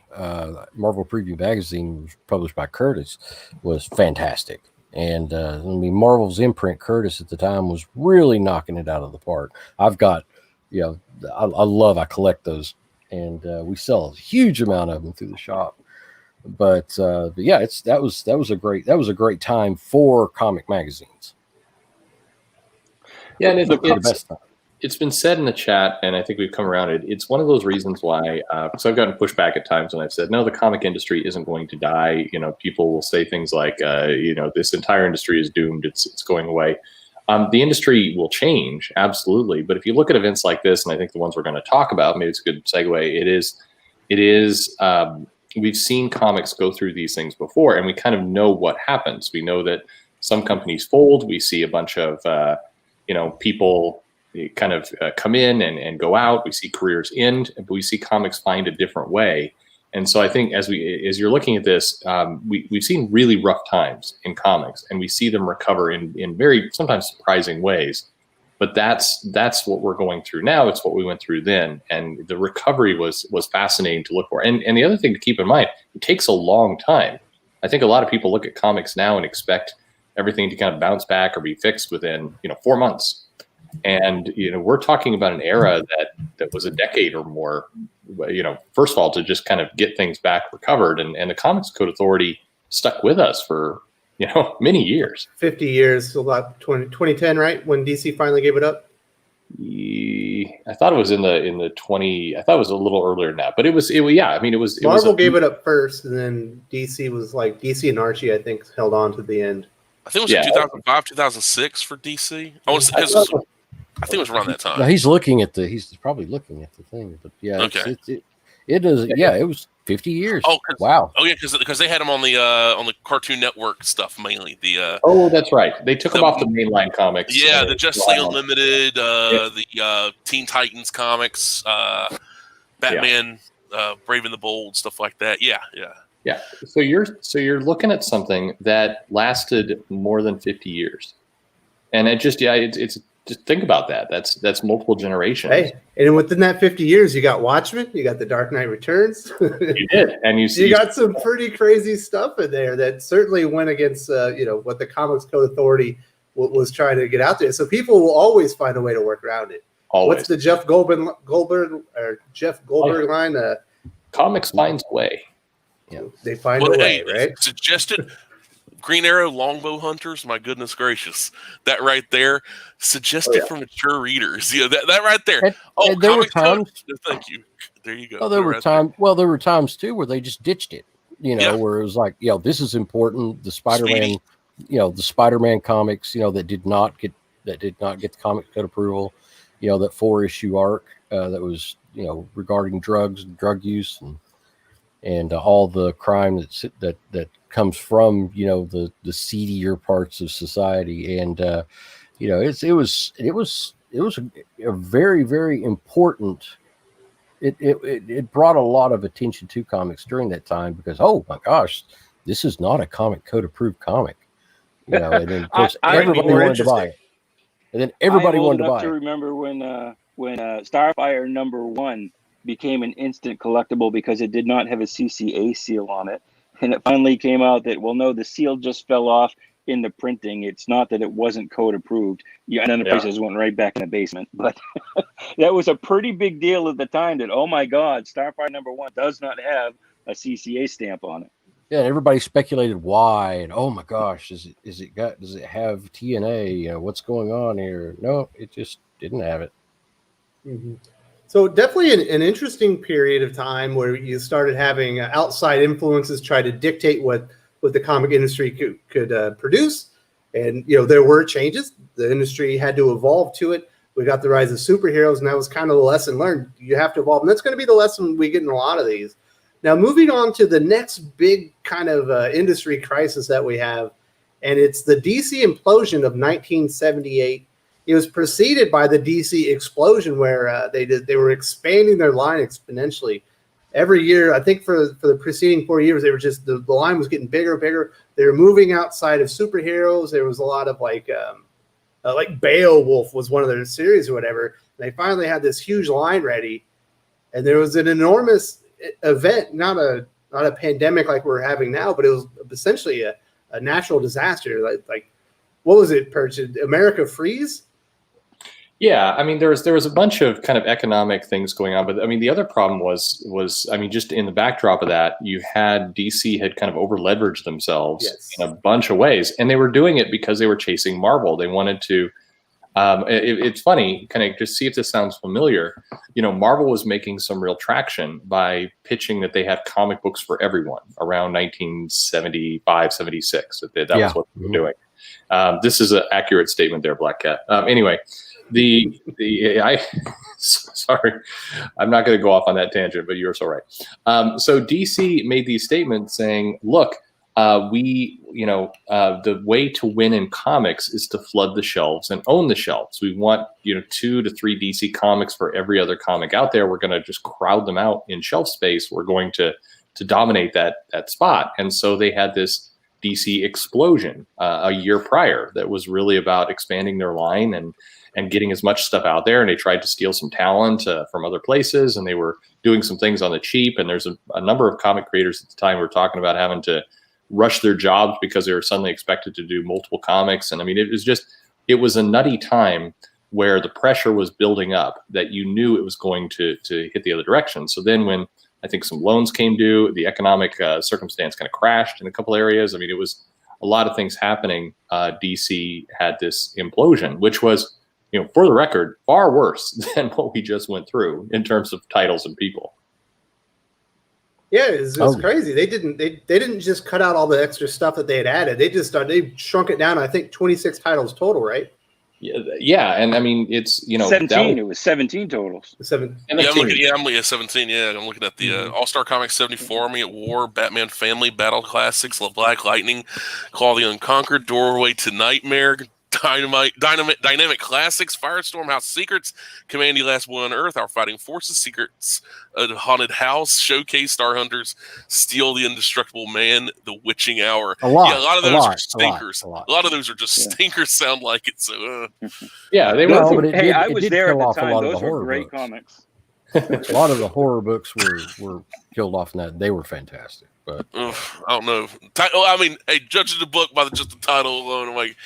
Marvel Preview magazine, was published by Curtis, was fantastic. And Marvel's imprint, Curtis, at the time, was really knocking it out of the park. I've got, I collect those, and we sell a huge amount of them through the shop. But that was a great time for comic magazines. Yeah, and it's been said in the chat, and I think we've come around it. It's one of those reasons why. So I've gotten pushback at times, and I've said, no, the comic industry isn't going to die. People will say things like, this entire industry is doomed. It's going away. The industry will change, absolutely. But if you look at events like this, and I think the ones we're going to talk about, maybe it's a good segue. It is. We've seen comics go through these things before, and we kind of know what happens. We know that some companies fold. We see a bunch of, people kind of come in and go out. We see careers end, but we see comics find a different way. And so I think as you're looking at this, we've seen really rough times in comics, and we see them recover in very sometimes surprising ways. But that's what we're going through now. It's what we went through then, and the recovery was fascinating to look for. And the other thing to keep in mind, it takes a long time. I think a lot of people look at comics now and expect everything to kind of bounce back or be fixed within 4 months. And we're talking about an era that was a decade or more. First of all, to just kind of get things back recovered, and the Comics Code Authority stuck with us for many years. 50 years, so about 2010, right? When DC finally gave it up? I thought it was in the 20. I thought it was a little earlier than that, but it was. Yeah, I mean, it was. Marvel gave it up first, and then DC was like DC and Archie, I think, held on to the end. I think it was 2005, 2006 for DC. I think it was around that time. No, he's probably looking at the thing, but yeah, okay. It does. Yeah, it was 50 years. Oh, wow. Oh yeah, because they had him on the Cartoon Network stuff mainly. Oh, that's right. They took him off the mainline comics. Yeah, the Justice League Unlimited, the Teen Titans comics, Batman, Brave and the Bold, stuff like that. Yeah. So you're looking at something that lasted more than 50 years, and it's just think about that. That's multiple generations. Hey, and within that 50 years, you got Watchmen, you got The Dark Knight Returns. You did, and you got some pretty crazy stuff in there that certainly went against what the Comics Code Authority was trying to get out there. So people will always find a way to work around it. Always. What's the Jeff Goldberg line? Comics finds a way. Yeah, they find a way, right? Suggested Green Arrow Longbow Hunters. My goodness gracious, that right there, suggested for mature readers. That right there. And there were times. Thank you. There you go. Oh, there were times. Well, there were times too where they just ditched it. Where it was like, this is important. The Spider-Man, the Spider-Man comics, that did not get the comic code approval. That 4-issue arc that was regarding drugs and drug use and all the crime that comes from the seedier parts of society, and it was a very, very important. It brought a lot of attention to comics during that time because, oh my gosh, this is not a comic code approved comic, and then of course everybody wanted to buy it, and then everybody wanted to buy it. I remember when Starfire #1 became an instant collectible because it did not have a CCA seal on it. And it finally came out that, well, no, the seal just fell off in the printing. It's not that it wasn't code approved. And then the prices went right back in the basement. But that was a pretty big deal at the time that, oh my God, Starfire #1 does not have a CCA stamp on it. Yeah, everybody speculated why, and oh my gosh, does it have TNA? What's going on here? No, it just didn't have it. Mm-hmm. So definitely an interesting period of time where you started having outside influences try to dictate what the comic industry could produce. And, there were changes. The industry had to evolve to it. We got the rise of superheroes, and that was kind of the lesson learned. You have to evolve, and that's going to be the lesson we get in a lot of these. Now, moving on to the next big kind of industry crisis that we have, and it's the DC implosion of 1978. It was preceded by the DC explosion, where they were expanding their line exponentially every year. I think for the preceding 4 years, they were just the line was getting bigger and bigger. They were moving outside of superheroes. There was a lot of like Beowulf was one of their series or whatever. They finally had this huge line ready, and there was an enormous event, not a pandemic like we're having now, but it was essentially a natural disaster. Like what was it, Perch? Did America freeze? Yeah, I mean, there was a bunch of kind of economic things going on, but I mean, the other problem was I mean, just in the backdrop of that, you had DC had kind of over leveraged themselves in a bunch of ways, and they were doing it because they were chasing Marvel. They wanted to. It's funny, kind of just see if this sounds familiar. Marvel was making some real traction by pitching that they had comic books for everyone around 1975, 76. That was what they were doing. This is an accurate statement there, Black Cat. Anyway. Sorry, I'm not going to go off on that tangent, but you're so right. So DC made these statements saying, look, the way to win in comics is to flood the shelves and own the shelves. We want, 2 to 3 DC comics for every other comic out there. We're going to just crowd them out in shelf space. We're going to dominate that spot. And so they had this DC explosion a year prior that was really about expanding their line and getting as much stuff out there. And they tried to steal some talent from other places, and they were doing some things on the cheap. And there's a number of comic creators at the time who were talking about having to rush their jobs because they were suddenly expected to do multiple comics. And I mean, it was a nutty time where the pressure was building up that you knew it was going to hit the other direction. So then when I think some loans came due, the economic circumstance kind of crashed in a couple areas. I mean, it was a lot of things happening. DC had this implosion, which was for the record, far worse than what we just went through in terms of titles and people. Yeah, it's crazy. They didn't just cut out all the extra stuff that they had added. They shrunk it down. I think 26 titles total, right? Yeah, and I mean it's 17. It was 17 totals. 7. I'm looking at 17. Yeah, I'm looking at the All-Star Comics 74, Army at War, Batman Family, Battle Classics, Black Lightning, Claw of the Unconquered, Doorway to Nightmare, Dynamic Classics, Firestorm, House Secrets, Commandy Last Boy on Earth, Our Fighting Forces, Secrets, Haunted House, Showcase, Star Hunters, Steel the Indestructible Man, The Witching Hour. A lot of those are stinkers. A lot of those are just stinkers. Sound like it. So yeah, they were. But I was there at the time. Those were great comics. A lot of the horror books were killed off in that. They were fantastic. But I don't know. I mean, hey, judging the book by just the title alone, I'm like.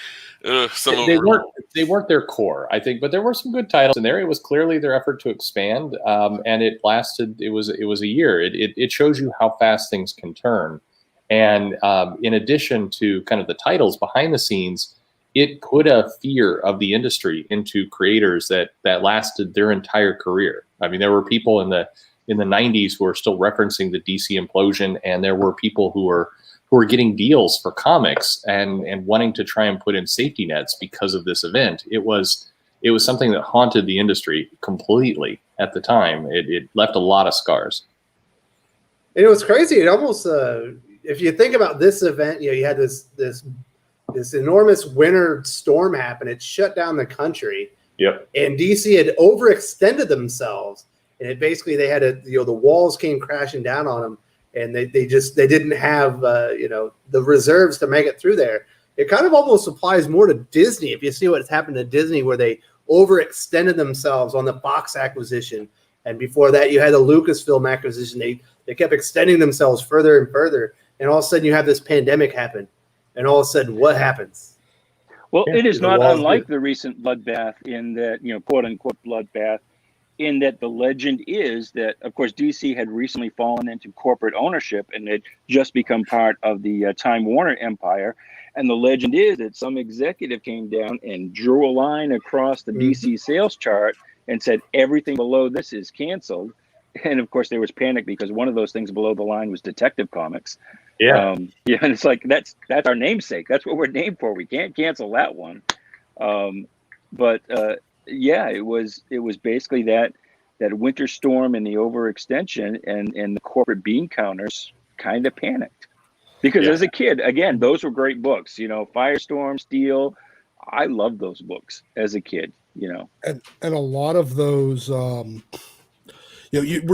They weren't their core, I think, but there were some good titles in there. It was clearly their effort to expand, and it lasted. It was a year. It shows you how fast things can turn, and in addition to kind of the titles behind the scenes, it put a fear of the industry into creators that lasted their entire career. I mean, there were people in the 90s who are still referencing the DC implosion, and there were people who were getting deals for comics and wanting to try and put in safety nets because of this event. It was something that haunted the industry completely at the time. It left a lot of scars. And it was crazy. It almost, if you think about this event, you had this enormous winter storm happen. It shut down the country. Yep. And DC had overextended themselves, and they had the walls came crashing down on them. And they didn't have the reserves to make it through there. It kind of almost applies more to Disney. If you see what's happened to Disney, where they overextended themselves on the Fox acquisition, and before that you had the Lucasfilm acquisition. They kept extending themselves further and further, and all of a sudden you have this pandemic happen, and all of a sudden what happens? Well, it is not unlike the recent bloodbath in that quote unquote bloodbath. In that the legend is that, of course, DC had recently fallen into corporate ownership and had just become part of the Time Warner empire. And the legend is that some executive came down and drew a line across the DC sales chart and said, everything below this is canceled. And of course, there was panic because one of those things below the line was Detective Comics. Yeah. And it's like, that's our namesake. That's what we're named for. We can't cancel that one. Yeah, it was basically that winter storm and the overextension and the corporate bean counters kind of panicked. Because as a kid, again, those were great books. Firestorm, Steel. I loved those books as a kid. And a lot of those, we're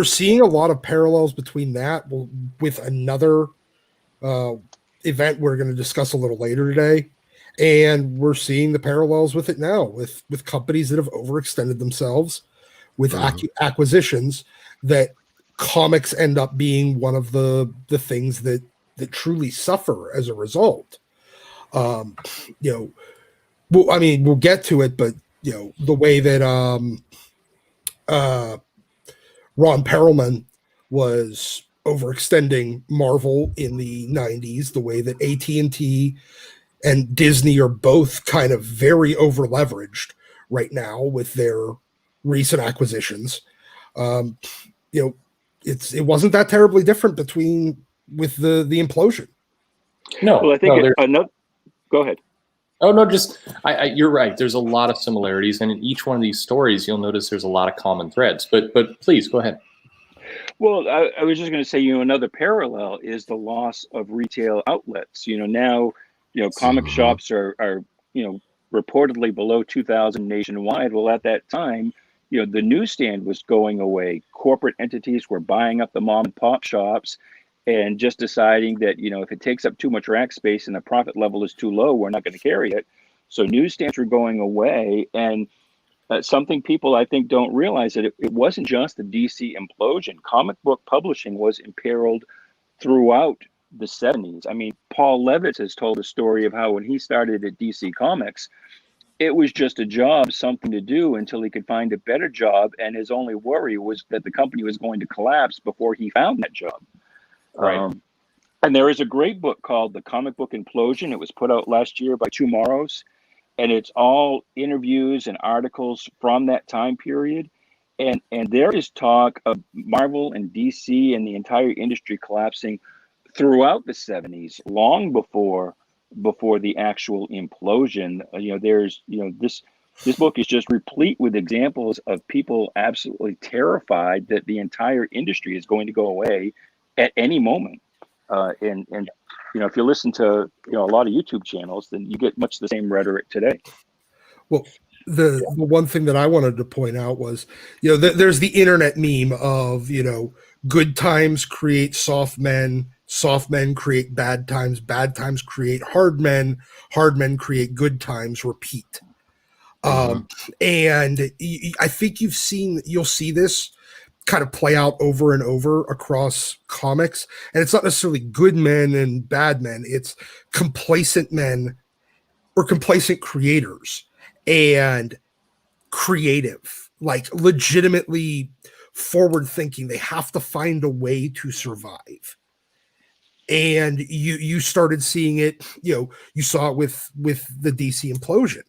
seeing a lot of parallels between that with another event we're going to discuss a little later today. And we're seeing the parallels with it now with companies that have overextended themselves with acquisitions, that comics end up being one of the things that truly suffer as a result. We'll get to it, but the way that Ron Perlman was overextending Marvel in the 90s, the way that AT&T and Disney are both kind of very over leveraged right now with their recent acquisitions. It wasn't that terribly different with the implosion. No, well, I think go ahead. Oh no, you're right. There's a lot of similarities, and in each one of these stories, you'll notice there's a lot of common threads. But please go ahead. Well, I was just going to say, another parallel is the loss of retail outlets. Now. Comic shops are reportedly below 2,000 nationwide. Well, at that time, the newsstand was going away. Corporate entities were buying up the mom and pop shops and just deciding that, if it takes up too much rack space and the profit level is too low, we're not going to carry it. So newsstands were going away. And something people, I think, don't realize that it wasn't just the DC implosion. Comic book publishing was imperiled throughout the 70s. I mean, Paul Levitz has told a story of how when he started at DC Comics, it was just a job, something to do until he could find a better job. And his only worry was that the company was going to collapse before he found that job. Right. And there is a great book called The Comic Book Implosion. It was put out last year by Tomorrow's. and it's all interviews and articles from that time period. And there is talk of Marvel and DC and the entire industry collapsing throughout the 70s, long before the actual implosion. There's this book is just replete with examples of people absolutely terrified that the entire industry is going to go away at any moment. And if you listen to a lot of YouTube channels, then you get much the same rhetoric today. Well, the one thing that I wanted to point out was, there's the internet meme of, good times create soft men create bad times create hard men create good times, repeat. And I think you'll see this kind of play out over and over across comics. And it's not necessarily good men and bad men. It's complacent men or complacent creators and creative, like legitimately forward thinking. They have to find a way to survive. And you started seeing it, you saw it with the DC implosion.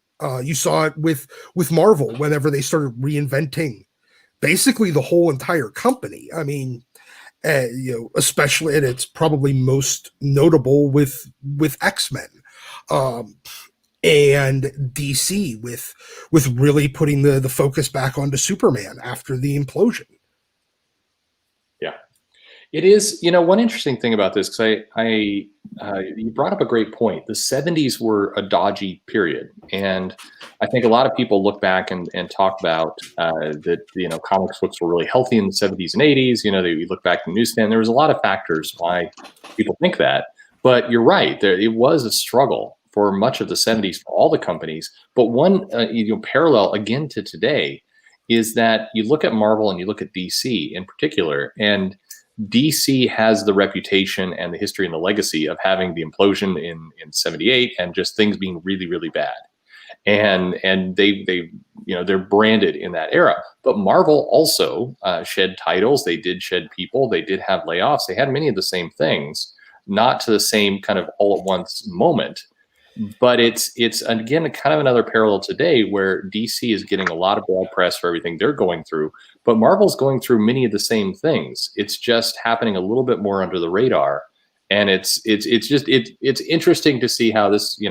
You saw it with Marvel whenever they started reinventing basically the whole entire company. I mean, especially, and it's probably most notable with X-Men. And DC with really putting the focus back onto Superman after the implosion. Yeah, it is. One interesting thing about this, because you brought up a great point. The 70s were a dodgy period, and I think a lot of people look back and talk about that. Comics books were really healthy in the 70s and 80s. They look back in the newsstand. There was a lot of factors why people think that, but you're right. It was a struggle for much of the 70s for all the companies. But one parallel again to today is that you look at Marvel and you look at DC in particular, and DC has the reputation and the history and the legacy of having the implosion in 78 and just things being really, really bad. And they're branded in that era. But Marvel also shed titles. They did shed people. They did have layoffs. They had many of the same things, not to the same kind of all at once moment. But it's again kind of another parallel today where DC is getting a lot of bad press for everything they're going through, but Marvel's going through many of the same things. It's just happening a little bit more under the radar, and it's interesting to see how this,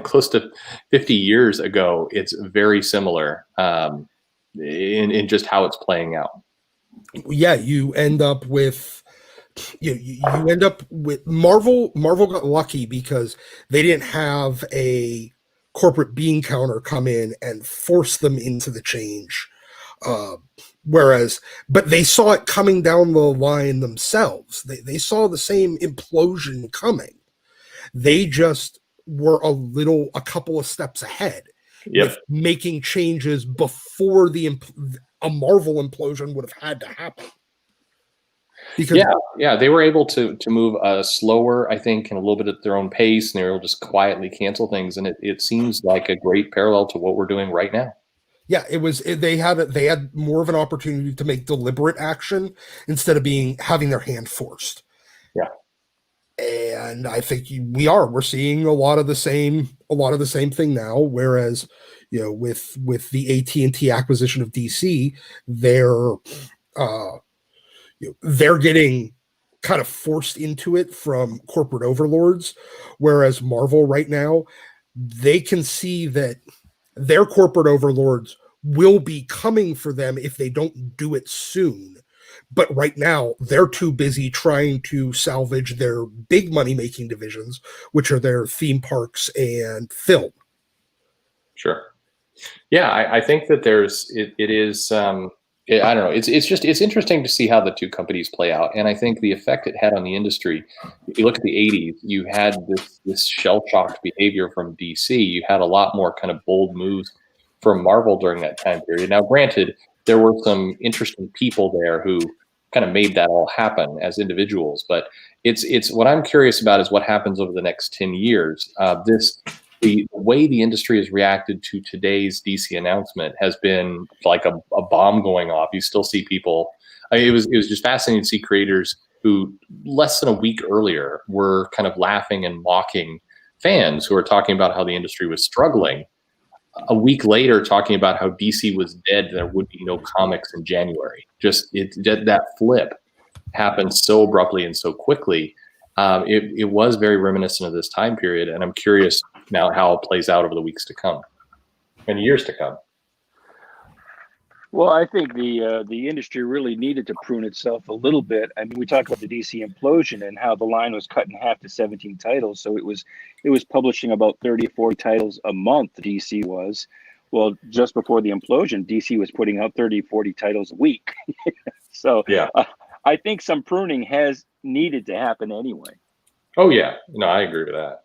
close to 50 years ago, it's very similar in just how it's playing out. Yeah, you end up with. You end up with Marvel. Marvel got lucky because they didn't have a corporate bean counter come in and force them into the change. But they saw it coming down the line themselves. They saw the same implosion coming. They just were a couple of steps ahead. Yep. With making changes before a Marvel implosion would have had to happen. Because they were able to move slower, I think, and a little bit at their own pace, and they were able to just quietly cancel things. And it seems like a great parallel to what we're doing right now. Yeah, they had more of an opportunity to make deliberate action instead of having their hand forced. Yeah, and I think we're seeing a lot of the same thing now. Whereas, with the AT&T acquisition of DC, they're getting kind of forced into it from corporate overlords, whereas Marvel right now, they can see that their corporate overlords will be coming for them if they don't do it soon. But right now, they're too busy trying to salvage their big money-making divisions, which are their theme parks and film. Sure. Yeah, I think that it is. I don't know. It's interesting to see how the two companies play out, and I think the effect it had on the industry. If you look at the '80s, you had this shell-shocked behavior from DC. You had a lot more kind of bold moves from Marvel during that time period. Now, granted, there were some interesting people there who kind of made that all happen as individuals, but it's what I'm curious about is what happens over the next 10 years. The way the industry has reacted to today's DC announcement has been like a bomb going off. You still see people. It was just fascinating to see creators who less than a week earlier were kind of laughing and mocking fans who are talking about how the industry was struggling. A week later, talking about how DC was dead, there would be no comics in January. Just that flip happened so abruptly and so quickly. It was very reminiscent of this time period, and I'm curious now how it plays out over the weeks to come and years to come. Well, I think the industry really needed to prune itself a little bit. I mean, we talked about the DC implosion and how the line was cut in half to 17 titles. So it was publishing about 30 or 40 titles a month, DC was. Well, just before the implosion, DC was putting out 30, 40 titles a week. So yeah, I think some pruning has needed to happen anyway. Oh, yeah. No, I agree with that.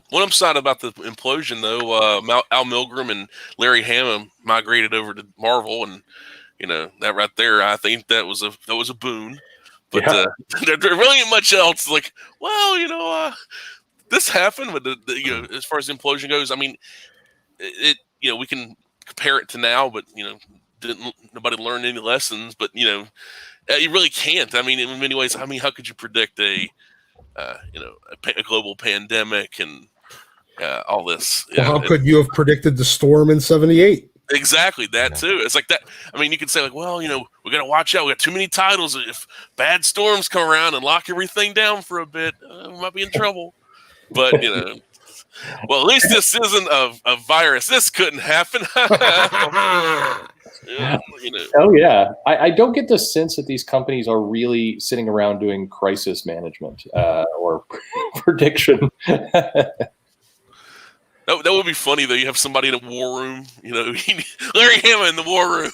What I'm sad about the implosion, though, Al Milgrom and Larry Hama migrated over to Marvel, and that right there, I think that was a boon. But there really ain't much else. Like, well, this happened, but as far as the implosion goes, I mean, we can compare it to now, but nobody learned any lessons. But you really can't. I mean, in many ways, I mean, how could you predict a global pandemic and all this? Well, how could you have predicted the storm in '78? Exactly, that too. It's like that. I mean, you could say like, well, we got to watch out. We got too many titles. If bad storms come around and lock everything down for a bit, we might be in trouble. But well, at least this isn't a virus. This couldn't happen. Oh yeah, I don't get the sense that these companies are really sitting around doing crisis management or prediction. That would be funny though. You have somebody in a war room, Larry Hama in the war room.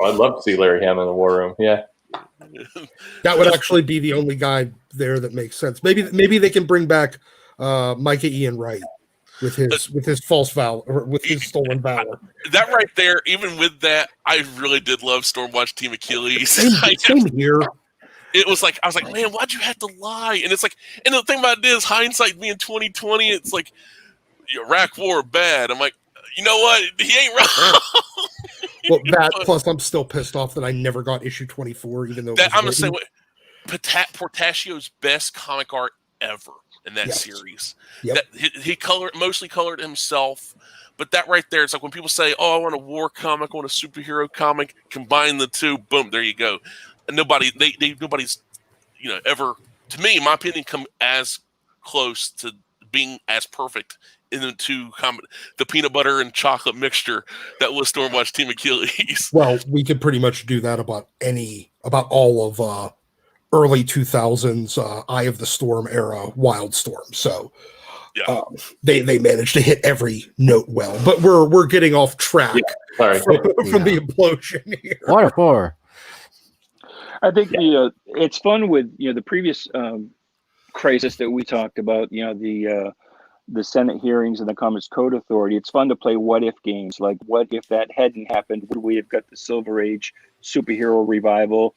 I'd love to see Larry Hama in the war room. Yeah, that would actually be the only guy there that makes sense. Maybe they can bring back Micah Ian Wright with his false valor, or with his stolen valor. That right there, even with that, I really did love Stormwatch Team Achilles. Same here. It was like, I was like, man, why'd you have to lie? And it's like, and the thing about it is, hindsight being 2020, it's like, Iraq War bad. I'm like, you know what? He ain't wrong. Well, that plus I'm still pissed off that I never got issue 24, even though I'm gonna say Portacio's best comic art ever in that series. Yep. That he mostly colored himself. But that right there, it's like when people say, "Oh, I want a war comic, I want a superhero comic," combine the two, boom, there you go. And nobody's ever, to me, in my opinion, come as close to being as perfect in the two the peanut butter and chocolate mixture that was Stormwatch Team Achilles. Well, we could pretty much do that about all of early 2000s Eye of the Storm era Wildstorm. So they managed to hit every note well. But we're getting off track from the implosion here. What for? I think it's fun with the previous crisis that we talked about. The Senate hearings and the Comics Code Authority. It's fun to play what if games. Like, what if that hadn't happened? Would we have got the Silver Age superhero revival?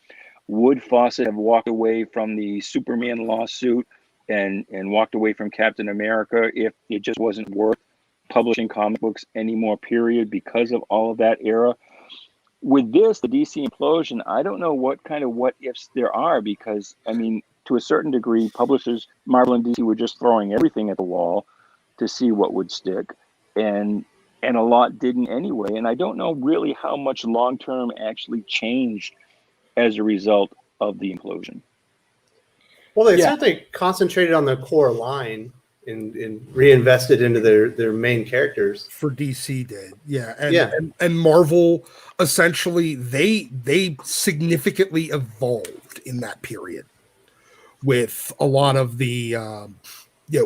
Would Fawcett have walked away from the Superman lawsuit and walked away from Captain America if it just wasn't worth publishing comic books anymore? Period, because of all of that era. With this, the DC implosion, I don't know what kind of what ifs there are, because, I mean, to a certain degree, publishers, Marvel and DC, were just throwing everything at the wall to see what would stick. And a lot didn't anyway. And I don't know really how much long-term actually changed as a result of the implosion. Well, they certainly concentrated on their core line and reinvested into their main characters. For DC did, and Marvel essentially they significantly evolved in that period with a lot of the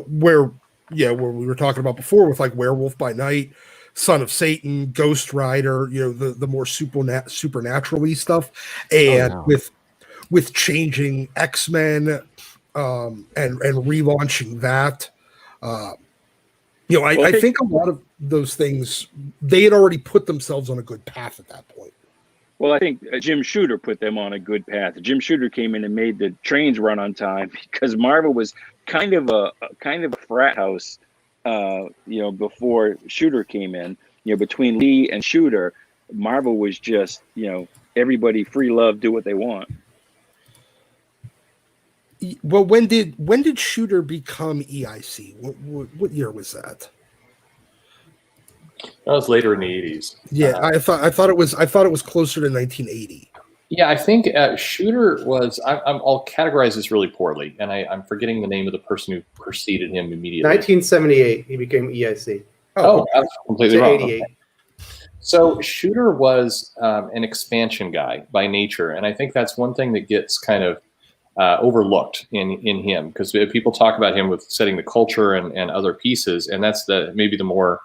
where we were talking about before with like Werewolf by Night, Son of Satan, Ghost Rider, the more supernatural-y stuff, and with changing X-Men and relaunching that. I think a lot of those things, they had already put themselves on a good path at that point. Well, I think Jim Shooter put them on a good path. Jim Shooter came in and made the trains run on time, because Marvel was kind of a frat house, before Shooter came in. Between Lee and Shooter, Marvel was just, everybody free love, do what they want. Well, when did Shooter become EIC? What year was that? That was later in the 80s. Yeah, I thought it was closer to 1980. Yeah, I think Shooter was. I'll categorize this really poorly, and I'm forgetting the name of the person who preceded him immediately. 1978, he became EIC. Oh, I was completely wrong. 88. Okay. So Shooter was an expansion guy by nature, and I think that's one thing that gets kind of overlooked in him, because people talk about him with setting the culture and other pieces, and that's maybe the more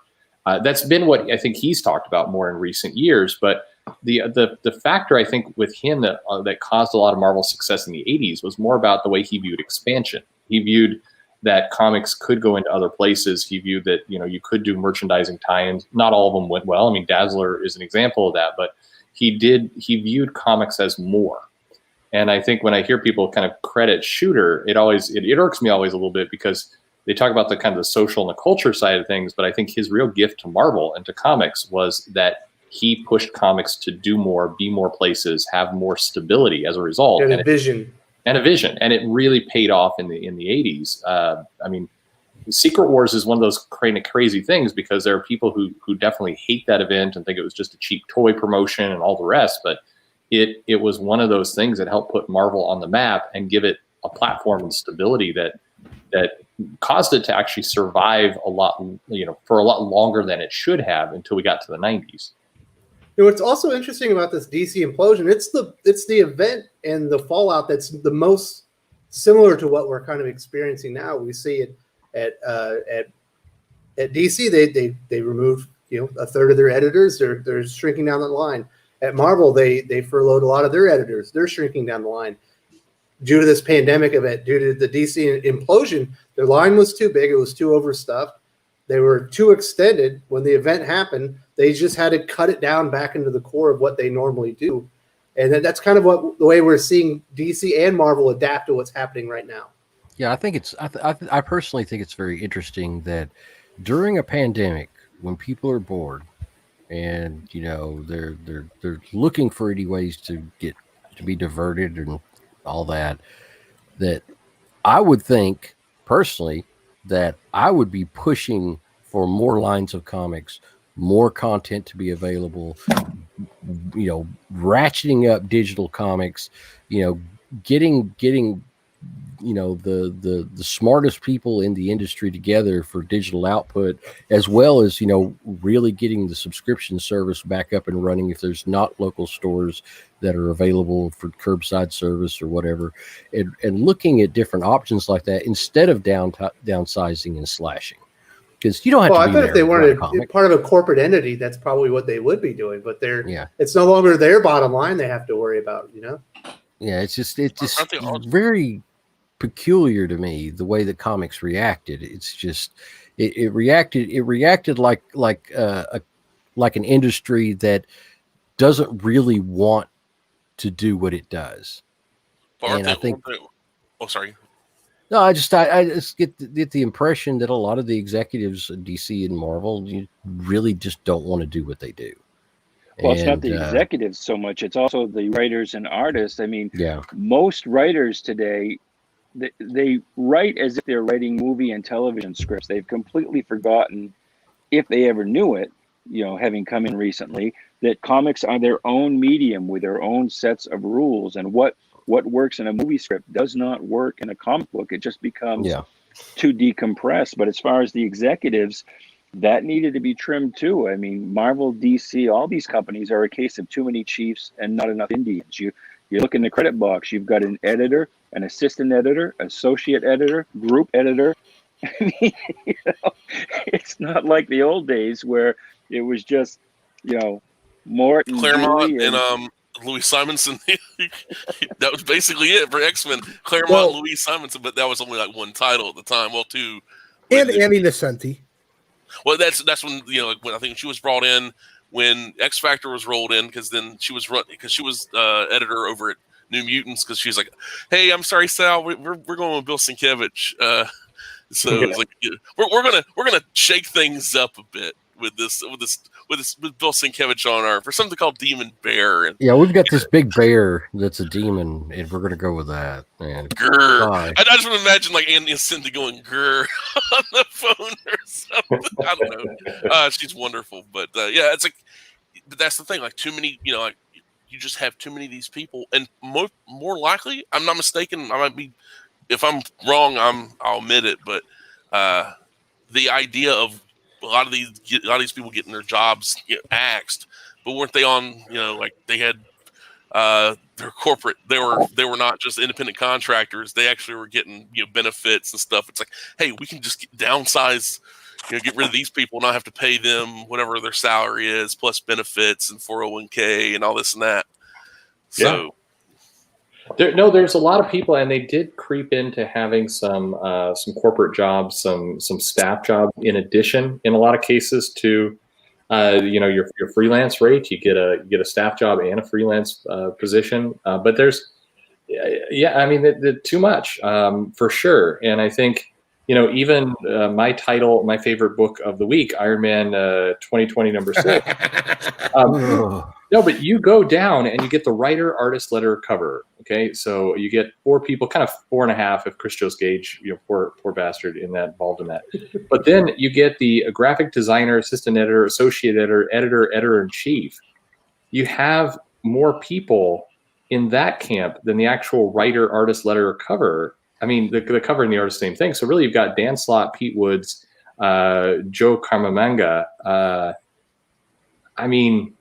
that's been what I think he's talked about more in recent years. But the factor I think with him that caused a lot of Marvel's success in the 80s was more about the way he viewed expansion. He viewed that comics could go into other places. He viewed that, you could do merchandising tie-ins. Not all of them went well. I mean, Dazzler is an example of that, but he viewed comics as more. And I think when I hear people kind of credit Shooter, it irks me always a little bit, because they talk about the kind of the social and the culture side of things, but I think his real gift to Marvel and to comics was that he pushed comics to do more, be more places, have more stability as a result. And a vision. And it really paid off in the 80s. I mean, Secret Wars is one of those crazy things, because there are people who definitely hate that event and think it was just a cheap toy promotion and all the rest. But it was one of those things that helped put Marvel on the map and give it a platform and stability that caused it to actually survive for a lot longer than it should have, until we got to the 90s. What's also interesting about this DC implosion, it's the event and the fallout that's the most similar to what we're kind of experiencing now. We see it at DC. They removed a third of their editors. They're shrinking down the line. At Marvel, they furloughed a lot of their editors. They're shrinking down the line due to this pandemic event, due to the DC implosion. Their line was too big. It was too overstuffed. They were too extended. When the event happened, they just had to cut it down back into the core of what they normally do. And that's kind of the way we're seeing DC and Marvel adapt to what's happening right now. Yeah, I think I personally think it's very interesting that during a pandemic, when people are bored and they're looking for any ways to be diverted and all that I would think personally that I would be pushing for more lines of comics, more content to be available, ratcheting up digital comics, getting the smartest people in the industry together for digital output, as well as really getting the subscription service back up and running if there's not local stores that are available for curbside service or whatever, and looking at different options like that instead of downsizing and slashing. Because you don't have to. I bet if they weren't part of a corporate entity, that's probably what they would be doing. But it's no longer their bottom line they have to worry about. Yeah, it's just very peculiar to me the way that comics reacted. It's just it reacted like an industry that doesn't really want to do what it does. And I think. Oh, sorry. No, I just get the impression that a lot of the executives at DC and Marvel really just don't want to do what they do. Well, it's not the executives so much; it's also the writers and artists. I mean, most writers today, they write as if they're writing movie and television scripts. They've completely forgotten, if they ever knew it, having come in recently, that comics are their own medium with their own sets of rules, and what works in a movie script does not work in a comic book. It just becomes too decompressed. But as far as the executives, that needed to be trimmed too. I mean, Marvel, DC, all these companies are a case of too many chiefs and not enough Indians. You look in the credit box, you've got an editor, an assistant editor, associate editor, group editor. I mean, it's not like the old days where it was just, Morton, Claremont, and Louis Simonson. That was basically it for X-Men. Claremont, Louis Simonson, but that was only like one title at the time. Well, two. And Annie Nocenti. Well, that's when when I think she was brought in when X Factor was rolled in, because then she was editor over at New Mutants, because she was like, "Hey, I'm sorry, Sal, we're going with Bill Sienkiewicz." So it's like we're gonna shake things up a bit with this with Bill Sienkiewicz on our for something called Demon Bear. And Yeah, we've got this big bear that's a demon, and we're gonna go with that. And grr. I just want to imagine like Andy and Cindy going grr on the phone or something. I don't know. She's wonderful, but yeah, it's like, but that's the thing. Like too many, like you just have too many of these people, and more likely, I'm not mistaken. I might be, if I'm wrong, I'll admit it, but the idea of a lot of these people getting their jobs axed, but weren't they on? Like they had their corporate. They were not just independent contractors. They actually were getting benefits and stuff. It's like, hey, we can just downsize, get rid of these people, not have to pay them whatever their salary is, plus benefits and 401k and all this and that. So. Yeah. There's a lot of people, and they did creep into having some corporate jobs, some staff jobs in addition. In a lot of cases, to your freelance rate, you get a staff job and a freelance position. But there's, I mean, too much for sure. And I think even my favorite book of the week, Iron Man 2020 #6. No, but you go down and you get the writer, artist, letterer, cover. Okay, so you get 4 people, kind of 4.5 if Chris Jones Gage, poor bastard involved in that. But then you get the graphic designer, assistant editor, associate editor, editor in chief. You have more people in that camp than the actual writer, artist, letterer, cover. I mean, the cover and the artist, same thing. So really, you've got Dan Slott, Pete Woods, Joe Caramagna. I mean,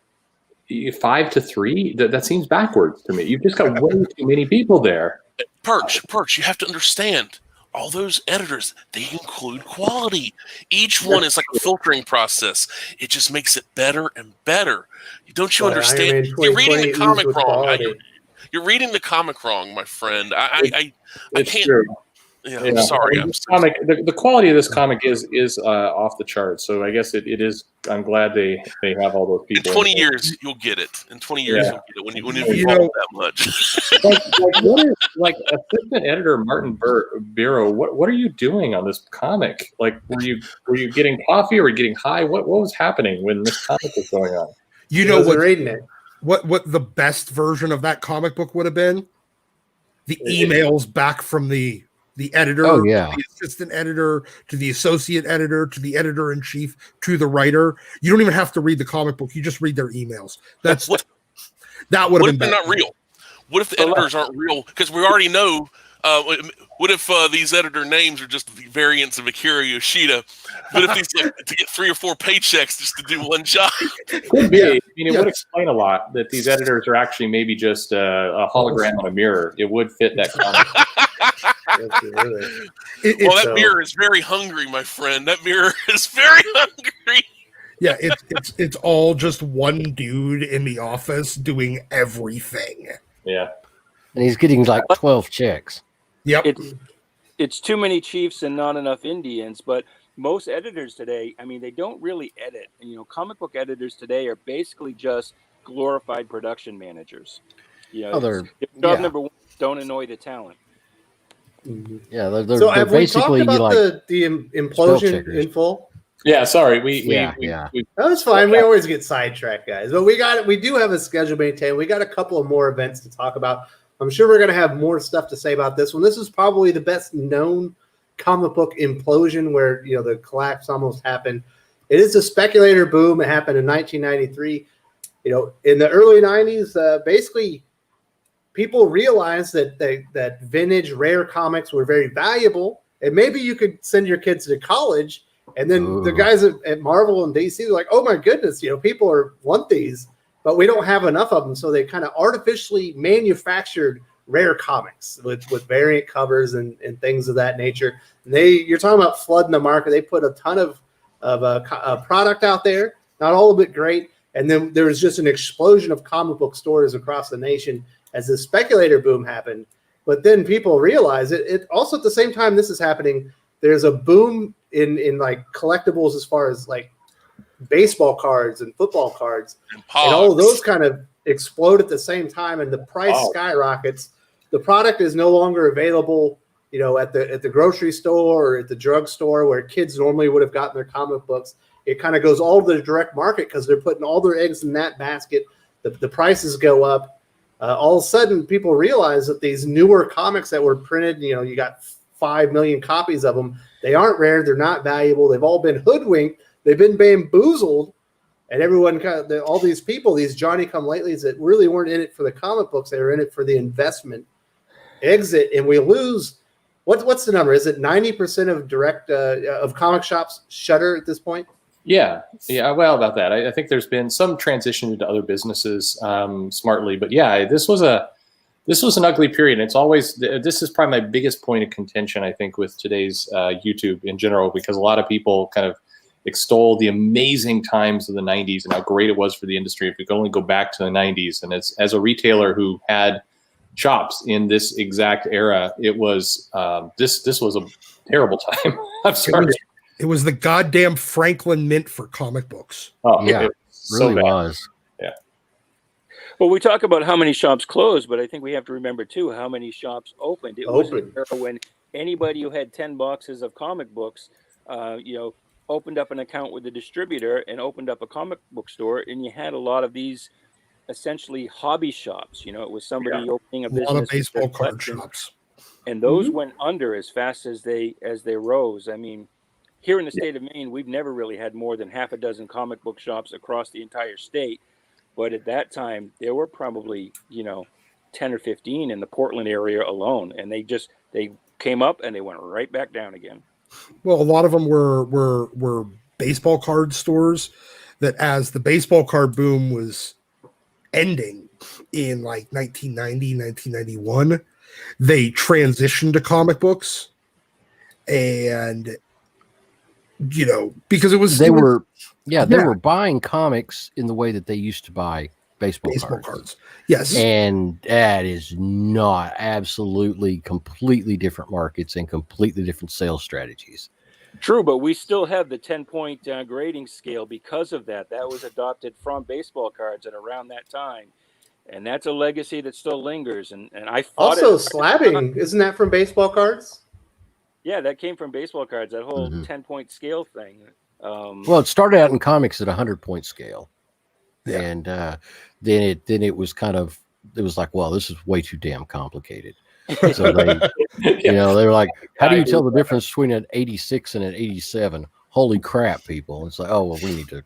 5 to 3. That seems backwards to me. You've just got way too many people there. Perch, you have to understand. All those editors, they include quality. Each one is like a filtering process. It just makes it better and better. Don't you understand? You're reading the comic wrong. You're reading the comic wrong, my friend. I can't. True. Yeah, I'm sorry. The quality of this comic is off the charts. So I guess it is. I'm glad they have all those people. In 20 years, you'll get it. In 20 years, you'll get it when you follow that much. what is assistant editor Martin Biro? What are you doing on this comic? Like, were you getting coffee or were you getting high? What was happening when this comic was going on? Reading it. What the best version of that comic book would have been? The emails back from the editor, to the assistant editor, to the associate editor, to the editor in chief, to the writer. You don't even have to read the comic book; you just read their emails. That would have been. What if they're not real? What if the editors aren't real? Because we already know. What if these editor names are just variants of Akira Yoshida? What if these to get 3 or 4 paychecks just to do one job? Could be. I mean, it would explain a lot that these editors are actually maybe just a hologram on a mirror. It would fit that comic. That mirror is very hungry, my friend. That mirror is very hungry. Yeah, it's all just one dude in the office doing everything. Yeah, and he's getting like 12 checks. Yep. It's too many Chiefs and not enough Indians, but most editors today, I mean, they don't really edit. And, comic book editors today are basically just glorified production managers. Job number 1, don't annoy the talent. Mm-hmm. Yeah, they're so have basically we talked about the implosion in full? Yeah, sorry. That's fine. We always get sidetracked, guys. But we do have a schedule maintained. We got a couple of more events to talk about. I'm sure we're going to have more stuff to say about this one. This is probably the best known comic book implosion where, the collapse almost happened. It is a speculator boom. It happened in 1993. In the early 90s, basically people realized that vintage rare comics were very valuable, and maybe you could send your kids to college. And then the guys at Marvel and DC were like, oh my goodness, people want these, but we don't have enough of them. So they kind of artificially manufactured rare comics with variant covers and things of that nature. And you're talking about flooding the market. They put a ton of product out there, not all of it great. And then there was just an explosion of comic book stores across the nation as the speculator boom happened. But then people realize it also at the same time this is happening, there's a boom in like collectibles as far as like baseball cards and football cards, and all of those kind of explode at the same time, and the price skyrockets. The product is no longer available at the grocery store or at the drugstore where kids normally would have gotten their comic books. It kind of goes all to the direct market because they're putting all their eggs in that basket. The prices go up. All of a sudden, people realize that these newer comics that were printed, you got 5 million copies of them. They aren't rare. They're not valuable. They've all been hoodwinked. They've been bamboozled. And everyone, all these people, these Johnny-come-latelys that really weren't in it for the comic books, they were in it for the investment exit. And we lose, what's the number? Is it 90% of direct of comic shops shutter at this point? Yeah. Well, about that, I think there's been some transition into other businesses smartly, but yeah, this was an ugly period. And this is probably my biggest point of contention, I think, with today's YouTube in general, because a lot of people kind of extol the amazing times of the 90s and how great it was for the industry. If we could only go back to the 90s, and as a retailer who had shops in this exact era, it was this was a terrible time. I'm sorry. It was the goddamn Franklin Mint for comic books. Oh, yeah, it really was. Yeah. Well, we talk about how many shops closed, but I think we have to remember too how many shops opened. It was an era when anybody who had 10 boxes of comic books, opened up an account with a distributor and opened up a comic book store, and you had a lot of these essentially hobby shops. It was somebody opening a business. A lot of baseball card shops, and those went under as fast as they rose. I mean, here in the state of Maine, we've never really had more than half a dozen comic book shops across the entire state. But at that time, there were probably, 10 or 15 in the Portland area alone. And they came up and they went right back down again. Well, a lot of them were baseball card stores that, as the baseball card boom was ending in like 1990, 1991, they transitioned to comic books. And because they were buying comics in the way that they used to buy baseball cards. Yes. And that is not absolutely completely different markets and completely different sales strategies. True, but we still have the 10-point grading scale because of that. That was adopted from baseball cards at around that time. And that's a legacy that still lingers. And I fought also slabbing, isn't that from baseball cards? Yeah, that came from baseball cards, that whole 10-point scale thing. Well, it started out in comics at 100-point scale. Yeah. And then it was it was like, well, this is way too damn complicated. So they, they were like, how do you tell the difference between an 86 and an 87? Holy crap, people. It's like, oh, well, we need to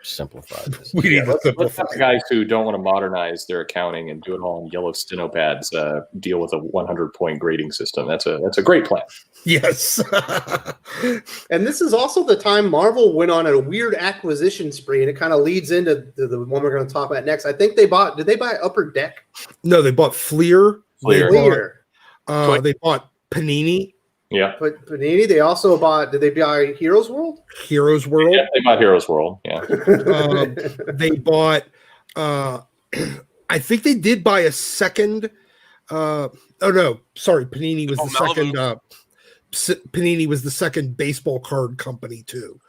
simplify this. We need to simplify. Guys who don't want to modernize their accounting and do it all in yellow steno pads deal with a 100-point grading system. That's a great plan. Yes. And this is also the time Marvel went on a weird acquisition spree, and it kind of leads into the one we're going to talk about next. I think did they buy Upper Deck? No, they bought Fleer. Fleer. They bought Panini. Yeah. But Panini, they also did they buy Heroes World? Heroes World. Yeah, they bought Heroes World. Yeah. They bought, I think they did buy a second. Panini was the second. Panini was the second baseball card company too.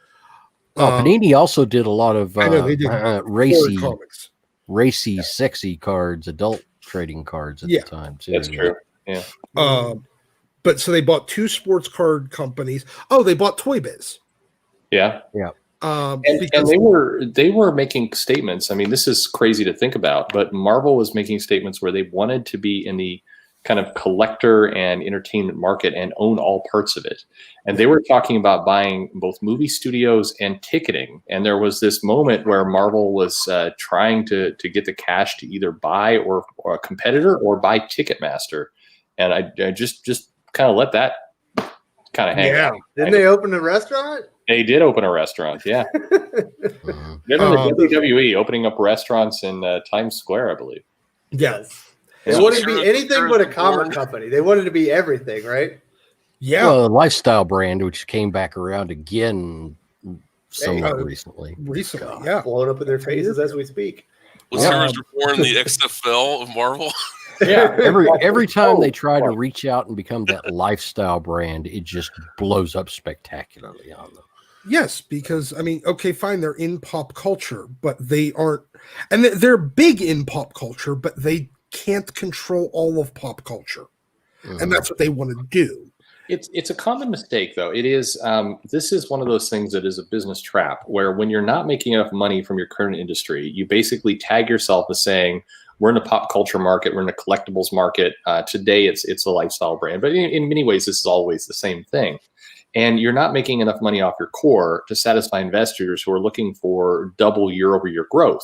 Panini also did a lot of racy, sexy cards, adult trading cards at the time too. That's true. Yeah. But so they bought two sports card companies. Oh, they bought Toy Biz. Yeah. Yeah. And they were making statements. I mean, this is crazy to think about, but Marvel was making statements where they wanted to be in the kind of collector and entertainment market and own all parts of it. And they were talking about buying both movie studios and ticketing. And there was this moment where Marvel was trying to get the cash to either buy or a competitor or buy Ticketmaster. And I just kind of let that kind of hang out. Didn't they open a restaurant? They did open a restaurant, yeah. Remember the WWE opening up restaurants in Times Square, I believe. Yes. They wanted to be anything but a comic company. They wanted to be everything, right? Yeah. Well, a lifestyle brand, which came back around again somewhat recently. Yeah. Blowing up in their faces as we speak. Was Heroes Reborn the XFL of Marvel? Yeah. Every time they try to reach out and become that lifestyle brand, it just blows up spectacularly on them. Yes, because I mean, okay, fine, they're in pop culture, but they aren't, and they're big in pop culture, but they can't control all of pop culture, and that's what they want to do. It's a common mistake, though. It is. This is one of those things that is a business trap, where when you're not making enough money from your current industry, you basically tag yourself as saying, we're in a pop culture market, we're in a collectibles market. Today, it's a lifestyle brand, but in many ways, this is always the same thing. And you're not making enough money off your core to satisfy investors who are looking for double year-over-year growth.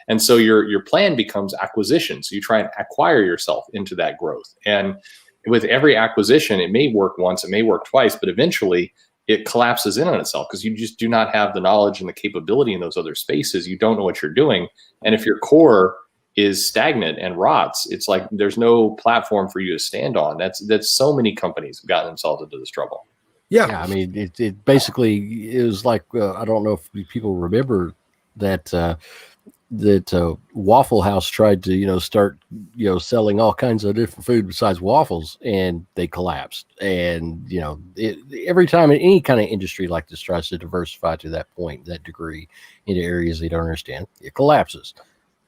And so your plan becomes acquisition. So you try and acquire yourself into that growth. And with every acquisition, it may work once, it may work twice, but eventually it collapses in on itself because you just do not have the knowledge and the capability in those other spaces. You don't know what you're doing. And if your core is stagnant and rots, it's like there's no platform for you to stand on. That's so many companies have gotten themselves into this trouble. Yeah, I mean, it basically is like, I don't know if people remember that Waffle House tried to, start, selling all kinds of different food besides waffles, and they collapsed. And, every time in any kind of industry like this tries to diversify to that point, that degree into areas they don't understand, it collapses.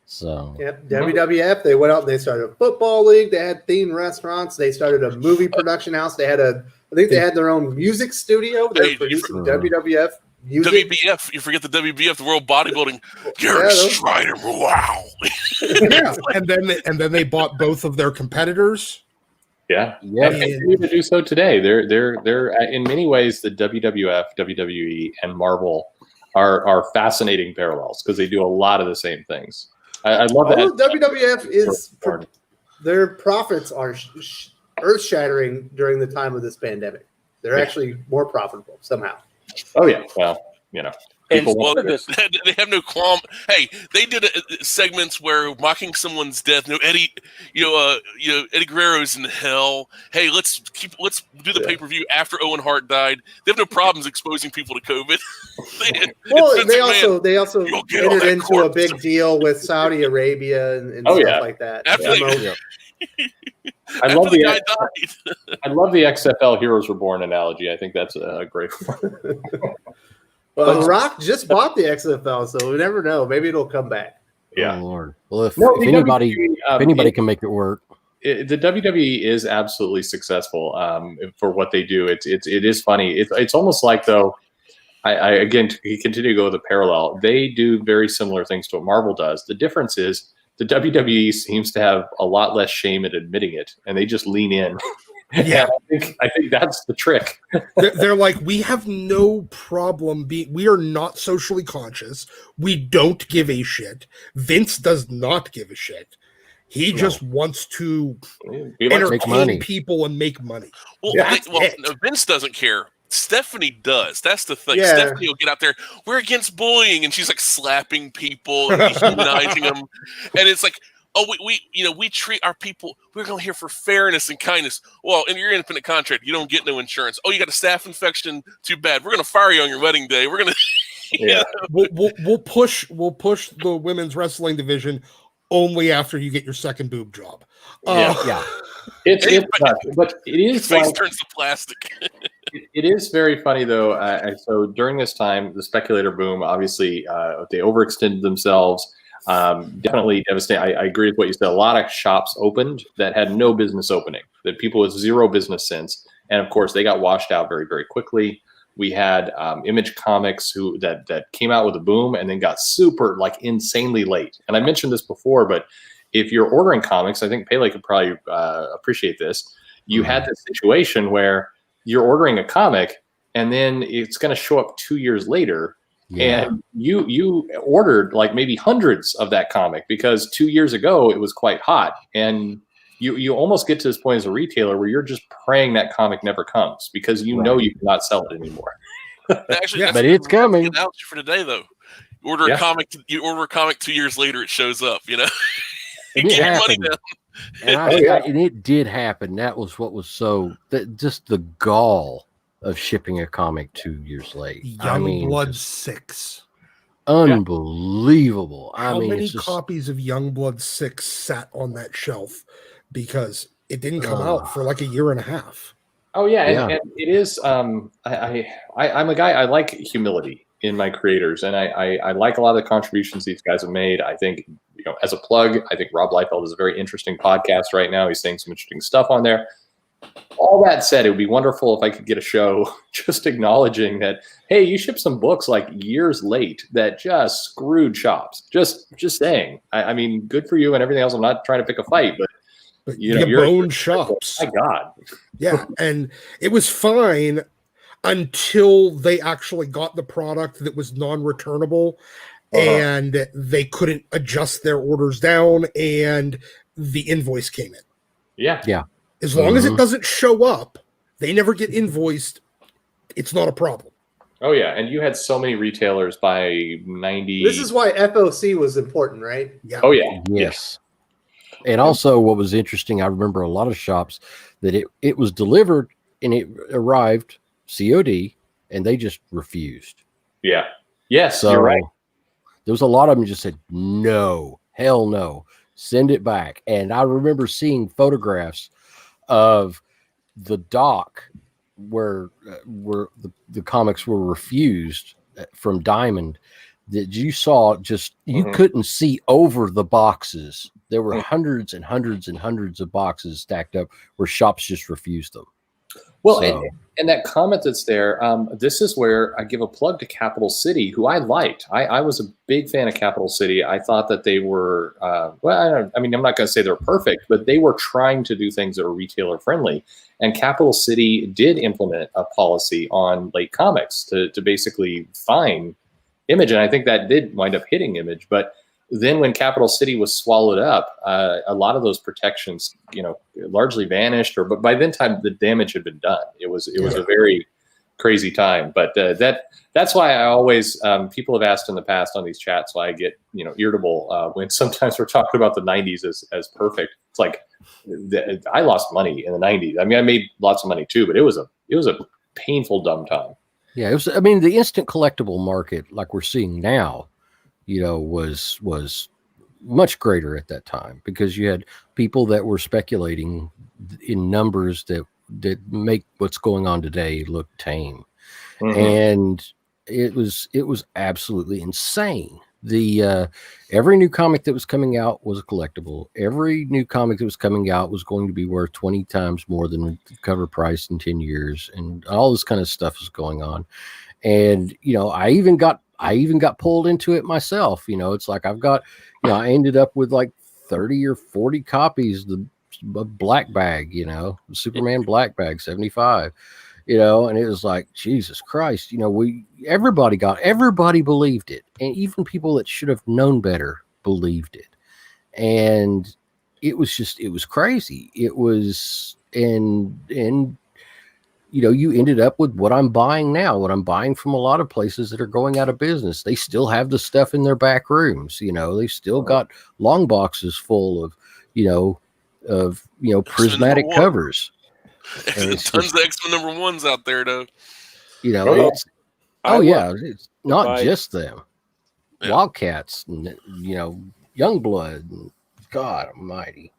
So, yep. WWF, they went out and they started a football league. They had themed restaurants. They started a movie production house. They had I think they had their own music studio. They were producing WWF music. WBF, you forget the WBF, the World Bodybuilding. Gary Strider, wow. Yeah, and then they bought both of their competitors. Yeah, and continue to do so today. They're in many ways the WWF, WWE, and Marvel are fascinating parallels because they do a lot of the same things. I love that. WWF is their profits are earth-shattering during the time of this pandemic. They're actually more profitable somehow. Oh yeah, well, people they have no qualm. Hey, they did segments where mocking someone's death. Eddie Guerrero's in hell. Hey, let's do the pay-per-view after Owen Hart died. They have no problems exposing people to COVID. they also entered into a big deal with Saudi Arabia and stuff like that. I love the XFL Heroes Reborn analogy. I think that's a great one. Well, Rock just bought the XFL, so we never know. Maybe it'll come back. Yeah, oh, Lord. Well, if anybody can make it work, the WWE is absolutely successful for what they do. It is funny. It's almost like, though. I again continue to go with a parallel. They do very similar things to what Marvel does. The difference is the WWE seems to have a lot less shame at admitting it, and they just lean in. Yeah, I think that's the trick. They're like, we have no problem we are not socially conscious. We don't give a shit. Vince does not give a shit. He just wants to entertain people and make money. Well, Vince doesn't care. Stephanie does. That's the thing. Yeah. Stephanie will get out there. We're against bullying, and she's like slapping people and dehumanizing them. And it's like, we treat our people. We're going here for fairness and kindness. Well, in your independent contract, you don't get no insurance. Oh, you got a staph infection? Too bad. We're going to fire you on your wedding day. We're going to. We'll push the women's wrestling division only after you get your second boob job. Yeah. It's but it is face turns to plastic. It is very funny though. So during this time, the speculator boom, obviously, they overextended themselves. Definitely devastating. I agree with what you said. A lot of shops opened that had no business opening. That people with zero business sense, and of course, they got washed out very, very quickly. We had Image Comics that came out with a boom and then got super insanely late. And I mentioned this before, but if you're ordering comics, I think Pele could probably appreciate this. You had this situation where you're ordering a comic and then it's going to show up 2 years later. Yeah. And you ordered maybe hundreds of that comic because 2 years ago it was quite hot. And you almost get to this point as a retailer where you're just praying that comic never comes because you know you cannot sell it anymore. Actually, but it's coming. For today, though, you order a comic 2 years later, it shows up. It happened. And it did happen. That was what was just the gall of shipping a comic 2 years late. Youngblood 6. Unbelievable. How many copies of Youngblood 6 sat on that shelf because it didn't come out for a year and a half? Oh yeah. And it is. I'm a guy. I like humility in my creators, and I like a lot of the contributions these guys have made. I think as a plug, I think Rob Liefeld is a very interesting podcast right now. He's saying some interesting stuff on there. All that said, it would be wonderful if I could get a show just acknowledging that, hey, you shipped some books like years late that just screwed shops. Just saying. I mean, good for you and everything else. I'm not trying to pick a fight, but your own shops. My God. Yeah, and it was fine until they actually got the product that was non-returnable, and they couldn't adjust their orders down, and the invoice came in. Yeah. As long as it doesn't show up, they never get invoiced. It's not a problem. Oh, yeah. And you had so many retailers by 90. This is why FOC was important, right? Yeah. Oh, yeah. Yes. And also what was interesting, I remember a lot of shops that it was delivered and it arrived COD and they just refused. Yeah. Yes, So you're right. there was a lot of them just said, no, hell no, send it back. And I remember seeing photographs of the dock where the comics were refused from Diamond, that you saw just, you couldn't see over the boxes. There were hundreds and hundreds and hundreds of boxes stacked up where shops just refused them. Well, So- and that comment that's there, this is where I give a plug to Capital City, who I liked. I was a big fan of Capital City. I thought that they were, I'm not going to say they're perfect, but they were trying to do things that were retailer friendly. And Capital City did implement a policy on late comics to basically fine Image. And I think that did wind up hitting Image. But then when Capital City was swallowed up, a lot of those protections, largely vanished. But by then time, the damage had been done. It was a very crazy time. But that's why I always people have asked in the past on these chats why I get irritable when sometimes we're talking about the 90s as perfect. It's like I lost money in the 90s. I mean, I made lots of money too, but it was a painful dumb time. Yeah, it was. I mean, the instant collectible market, like we're seeing now, was much greater at that time because you had people that were speculating in numbers that make what's going on today look tame, and it was absolutely insane. The every new comic that was coming out was a collectible. Every new comic that was coming out was going to be worth 20 times more than the cover price in 10 years, and all this kind of stuff was going on. And I even got pulled into it myself. It's like I've got, I ended up with like 30 or 40 copies of Black Bag, Superman Black Bag 75. And it was like, Jesus Christ, everybody believed it. And even people that should have known better believed it. And it was crazy. It was, and you ended up with what I'm buying now, what I'm buying from a lot of places that are going out of business. They still have the stuff in their back rooms. They still got long boxes full of, prismatic covers. Tons of X-Men #1s out there, though. It's not just them. Yeah. Wildcats, and Youngblood, and God Almighty.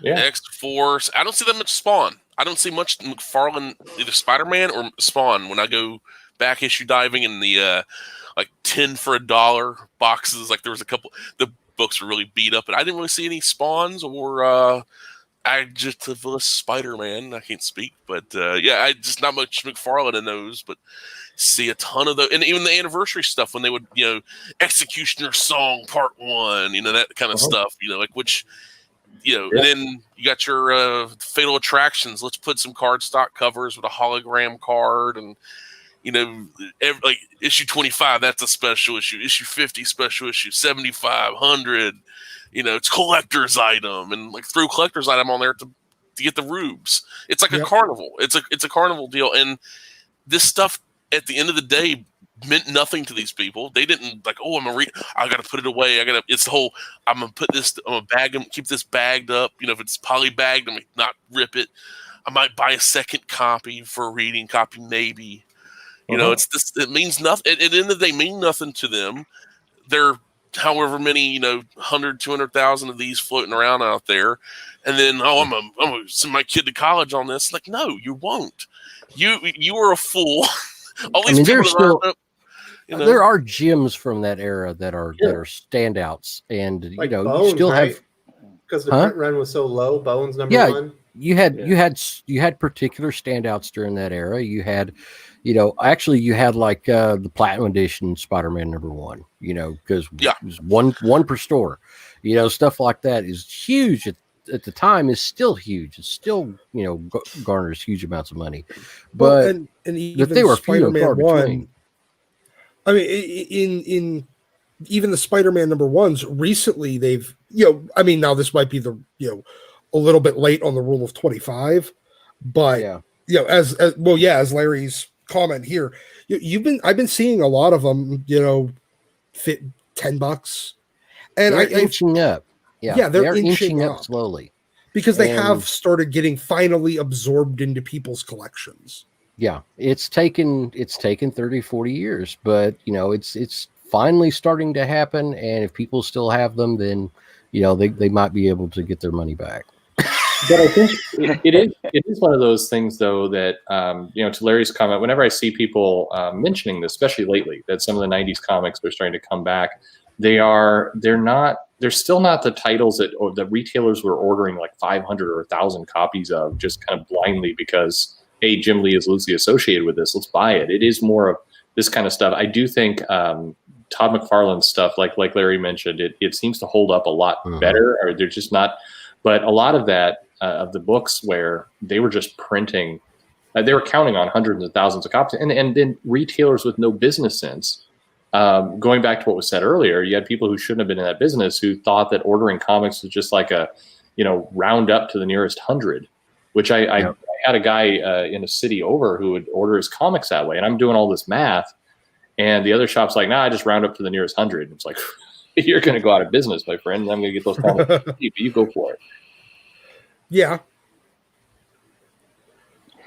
Yeah. X-Force. I don't see that much Spawn. I don't see much McFarlane, either Spider-Man or Spawn, when I go back issue diving in the 10 for $1 boxes. Like there was a couple. The books were really beat up, but I didn't really see any Spawns or adjectiveless Spider-Man. I can't speak, but I just not much McFarlane in those, but see a ton of those, and even the anniversary stuff when they would, Executioner Song Part 1, that kind of stuff, which, and then you got your Fatal Attractions. Let's put some cardstock covers with a hologram card, and like issue 25, that's a special issue. Issue 50, special issue 75, 100. It's collector's item, and like throw collector's item on there to get the rubes. It's like a carnival. It's a carnival deal, and this stuff at the end of the day meant nothing to these people. They didn't like, oh, I got to put it away. It's the whole, I'm gonna put this, I'm gonna bag them, keep this bagged up. If it's poly bagged, I'm gonna not rip it. I might buy a second copy for a reading copy, maybe. It's this. It means nothing. At the end of the day, mean nothing to them. They're however many, 100, 200,000 of these floating around out there. And then, I'm going to send my kid to college on this. Like, no, you won't. You were a fool. All these people there are gems from that era that are standouts. And, Like you Bones, still right? have, because the print run was so low. Bones #1. you had particular standouts during that era. You had, actually you had like the Platinum Edition Spider-Man #1, because it was one per store, stuff like that is huge at the time, is still huge. It's still, garners huge amounts of money, but and even they were Spider-Man few 1. I mean, in even the Spider-Man #1s recently, they've, now this might be the, a little bit late on the rule of 25, but as Larry's comment here, I've been seeing a lot of them, fit $10, and they're inching up. They're inching up slowly because they have started getting finally absorbed into people's collections. Yeah, it's taken 30, 40 years, but it's finally starting to happen. And if people still have them, then they might be able to get their money back. But I think it is one of those things, though, that to Larry's comment, whenever I see people mentioning this, especially lately, that some of the '90s comics are starting to come back, they're still not the titles that the retailers were ordering like 500 or 1,000 copies of just kind of blindly because, hey, Jim Lee is loosely associated with this, let's buy it. It is more of this kind of stuff. I do think Todd McFarlane's stuff, like Larry mentioned, it seems to hold up a lot better, or they're just not. But a lot of that, of the books where they were just printing, they were counting on hundreds of thousands of copies, and then retailers with no business sense. Going back to what was said earlier, you had people who shouldn't have been in that business who thought that ordering comics was just like a, round up to the nearest 100, which I had a guy in a city over who would order his comics that way. And I'm doing all this math, and the other shop's like, I just round up to the nearest 100. It's like, you're going to go out of business, my friend. I'm going to get those comics. You go for it. Yeah.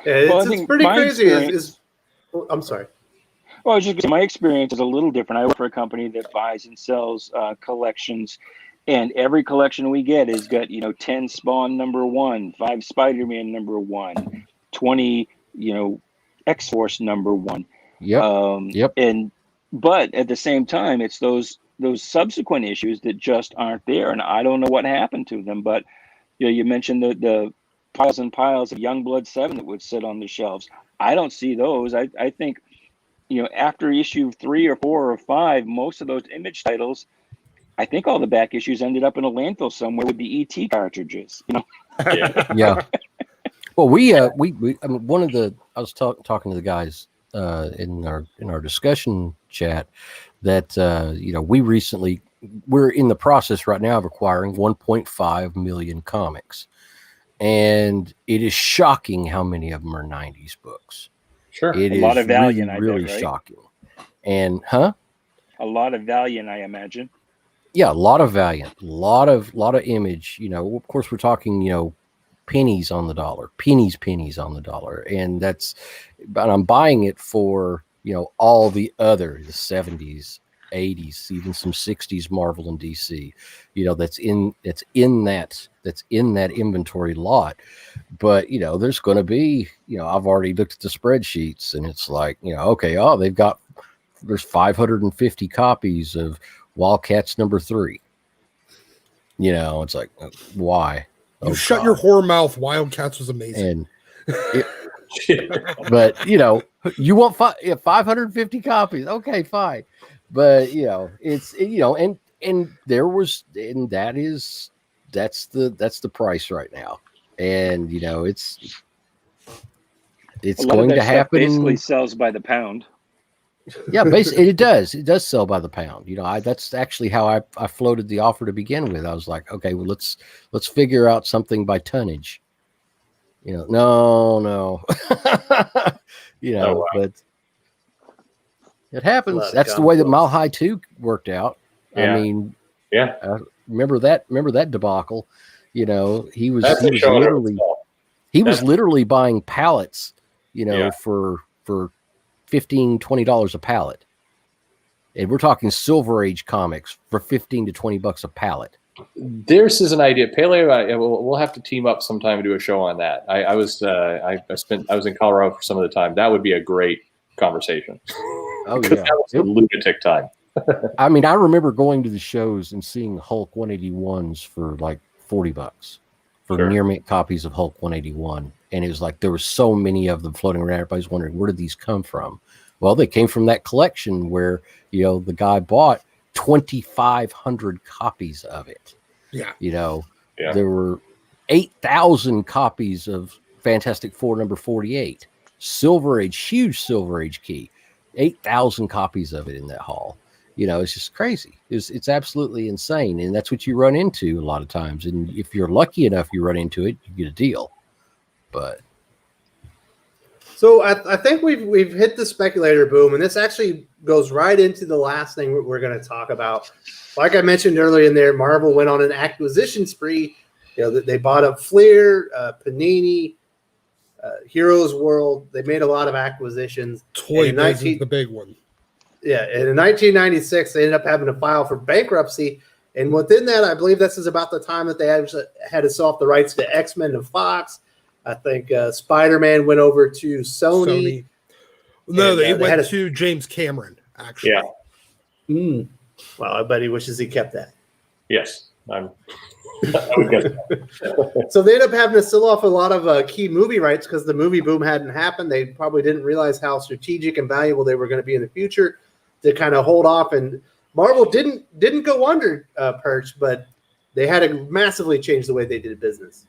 It's pretty crazy. I'm sorry. Well, I was just my experience is a little different. I work for a company that buys and sells collections, and every collection we get has got 10 Spawn #1, 5 Spider-Man #1, 20 X-Force #1. Yep. But at the same time, it's those subsequent issues that just aren't there, and I don't know what happened to them. But you mentioned the piles and piles of Youngblood 7 that would sit on the shelves. I don't see those. I think after issue 3 or 4 or 5, most of those Image titles, I think all the back issues ended up in a landfill somewhere with the ET cartridges. Yeah. Well, I mean, I was talking to the guys in our discussion chat that we're in the process right now of acquiring 1.5 million comics, and it is shocking how many of them are 90s books. Sure. It is a lot of Valiant, really right? shocking. And a lot of Valiant, I imagine. Yeah, a lot of Valiant, a lot of Image. Of course, we're talking pennies on the dollar, pennies on the dollar, but I'm buying it for all the other, the 70s, 80s, even some 60s Marvel and DC, that's in that inventory lot. But there's going to be, I've already looked at the spreadsheets, and it's like, there's 550 copies of Wildcats #3. It's like, why? You shut your whore mouth. Wildcats was amazing. But you want 550 copies, okay, fine. But it's and there was, and that's the price right now, and it's going to happen. Basically sells by the pound. Yeah, basically it does sell by the pound. That's actually how I floated the offer to begin with. I was like, okay, well, let's figure out something by tonnage. No. Wow. But it happens. That's the way that Mile High 2 worked out. Yeah. I mean, remember that debacle. He was literally literally buying pallets, for $15, $20 a pallet. And we're talking Silver Age comics for $15 to $20 a pallet. This is an idea. Paleo, we'll have to team up sometime to do a show on that. I was in Colorado for some of the time. That would be a great conversation. Oh yeah, that was a lunatic time. I mean, I remember going to the shows and seeing Hulk 181s for like $40. for near mint copies of Hulk 181. And it was like there were so many of them floating around. Everybody's wondering, where did these come from? Well, they came from that collection where, you know, the guy bought 2,500 copies of it. Yeah. You know, there were 8,000 copies of Fantastic Four number 48. Silver Age, huge Silver Age key. 8,000 copies of it in that haul. You know, it's just crazy. It's absolutely insane. And that's what you run into a lot of times. And if you're lucky enough, you run into it, you get a deal. But so I think we've hit the speculator boom, and this actually goes right into the last thing we're going to talk about. Like I mentioned earlier in there, Marvel went on an acquisition spree. You know, they bought up Fleer, Panini, Heroes World. They made a lot of acquisitions. Toy Biz is the big one. Yeah, and in 1996, they ended up having to file for bankruptcy. And within that, I believe this is about the time that they had to sell off the rights to X-Men to Fox. I think Spider-Man went over to Sony. No, they went to James Cameron, actually. Yeah. Well, I bet he wishes he kept that. Yes. I would guess. So they ended up having to sell off a lot of key movie rights because the movie boom hadn't happened. They probably didn't realize how strategic and valuable they were going to be in the future to kind of hold off. And Marvel didn't go under, Perch, but they had to massively change the way they did business.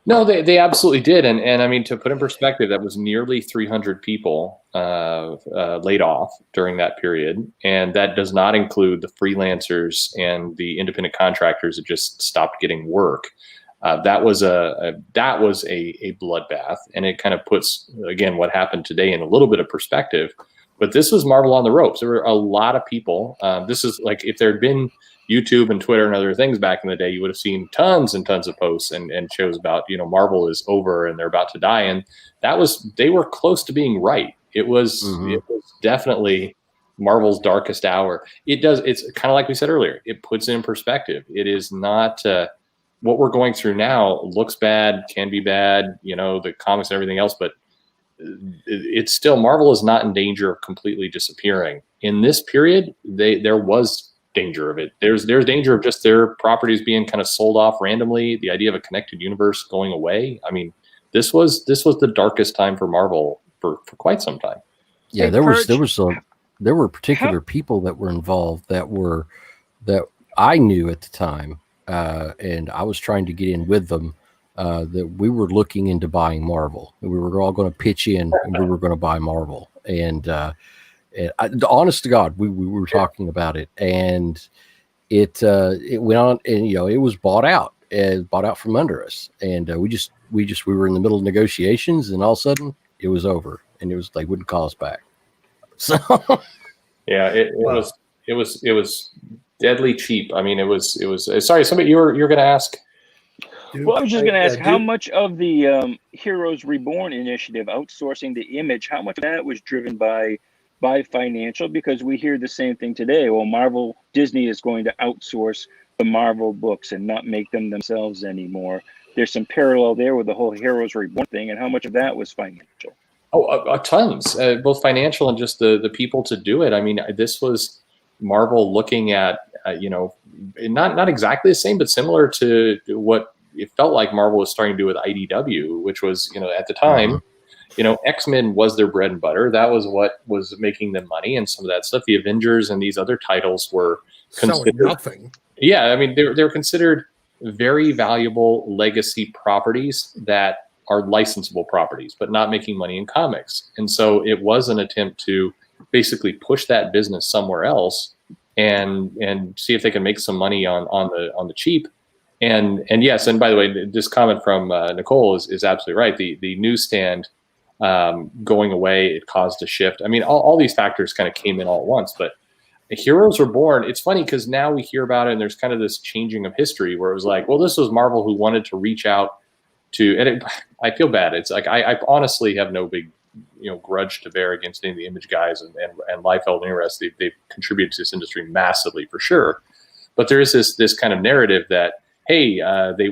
No, they absolutely did. And I mean, to put in perspective, that was nearly 300 people laid off during that period. And that does not include the freelancers and the independent contractors that just stopped getting work. That was a bloodbath. And it kind of puts, again, what happened today in a little bit of perspective. But this was Marvel on the ropes. There were a lot of people. This is like if there had been YouTube and Twitter and other things back in the day, you would have seen tons and tons of posts and shows about, you know, Marvel is over and they're about to die. And they were close to being right. It was definitely Marvel's darkest hour. It's kind of like we said earlier, it puts it in perspective. It is not what we're going through now looks bad, can be bad, you know, the comics and everything else, but it's still, Marvel is not in danger of completely disappearing. In this period, there was danger of it. There's danger of just their properties being kind of sold off randomly. The idea of a connected universe going away. I mean, this was the darkest time for Marvel for quite some time. Yeah, Hey, there were particular people that were involved that I knew at the time, and I was trying to get in with them. That we were looking into buying Marvel. We were all going to pitch in, and we were going to buy Marvel. And honest to God, we were talking about it, and it went on, and you know, it was bought out from under us, and we were in the middle of negotiations, and all of a sudden it was over, and it was they wouldn't call us back. So yeah, it was deadly cheap. I mean, it was. Sorry, somebody you were going to ask. Well, I was just going to ask how much of the Heroes Reborn initiative, outsourcing the image, how much of that was driven by financial? Because we hear the same thing today. Well, Disney is going to outsource the Marvel books and not make them themselves anymore. There's some parallel there with the whole Heroes Reborn thing, and how much of that was financial? Oh, tons, both financial and just the people to do it. I mean, this was Marvel looking at, you know, not exactly the same, but similar to what it felt like Marvel was starting to do with IDW, which was, you know, at the time, you know, X-Men was their bread and butter. That was what was making them money, and some of that stuff. The Avengers and these other titles were considered nothing. Yeah, I mean, they're considered very valuable legacy properties that are licensable properties, but not making money in comics. And so it was an attempt to basically push that business somewhere else and see if they can make some money on the cheap. And yes, and by the way, this comment from Nicole is absolutely right. The newsstand going away, it caused a shift. I mean, all these factors kind of came in all at once. But the Heroes Reborn, it's funny because now we hear about it, and there's kind of this changing of history where it was like, well, this was Marvel who wanted to reach out to, and I feel bad. It's like I honestly have no big, you know, grudge to bear against any of the Image guys and Liefeld and the rest. They've contributed to this industry massively for sure. But there is this kind of narrative that, hey,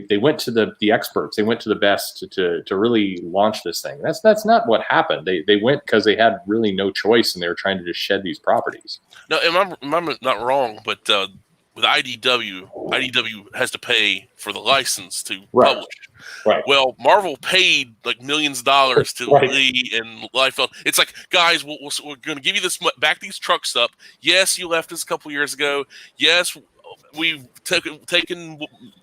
they went to the experts, they went to the best to really launch this thing. That's not what happened. They went because they had really no choice, and they were trying to just shed these properties. No, am I not wrong? But with IDW has to pay for the license to Right. publish. Right. Well, Marvel paid like millions of dollars to Right. Lee and Liefeld. It's like, guys, we're going to give you this, back these trucks up. Yes, you left us a couple years ago. Yes, we've taken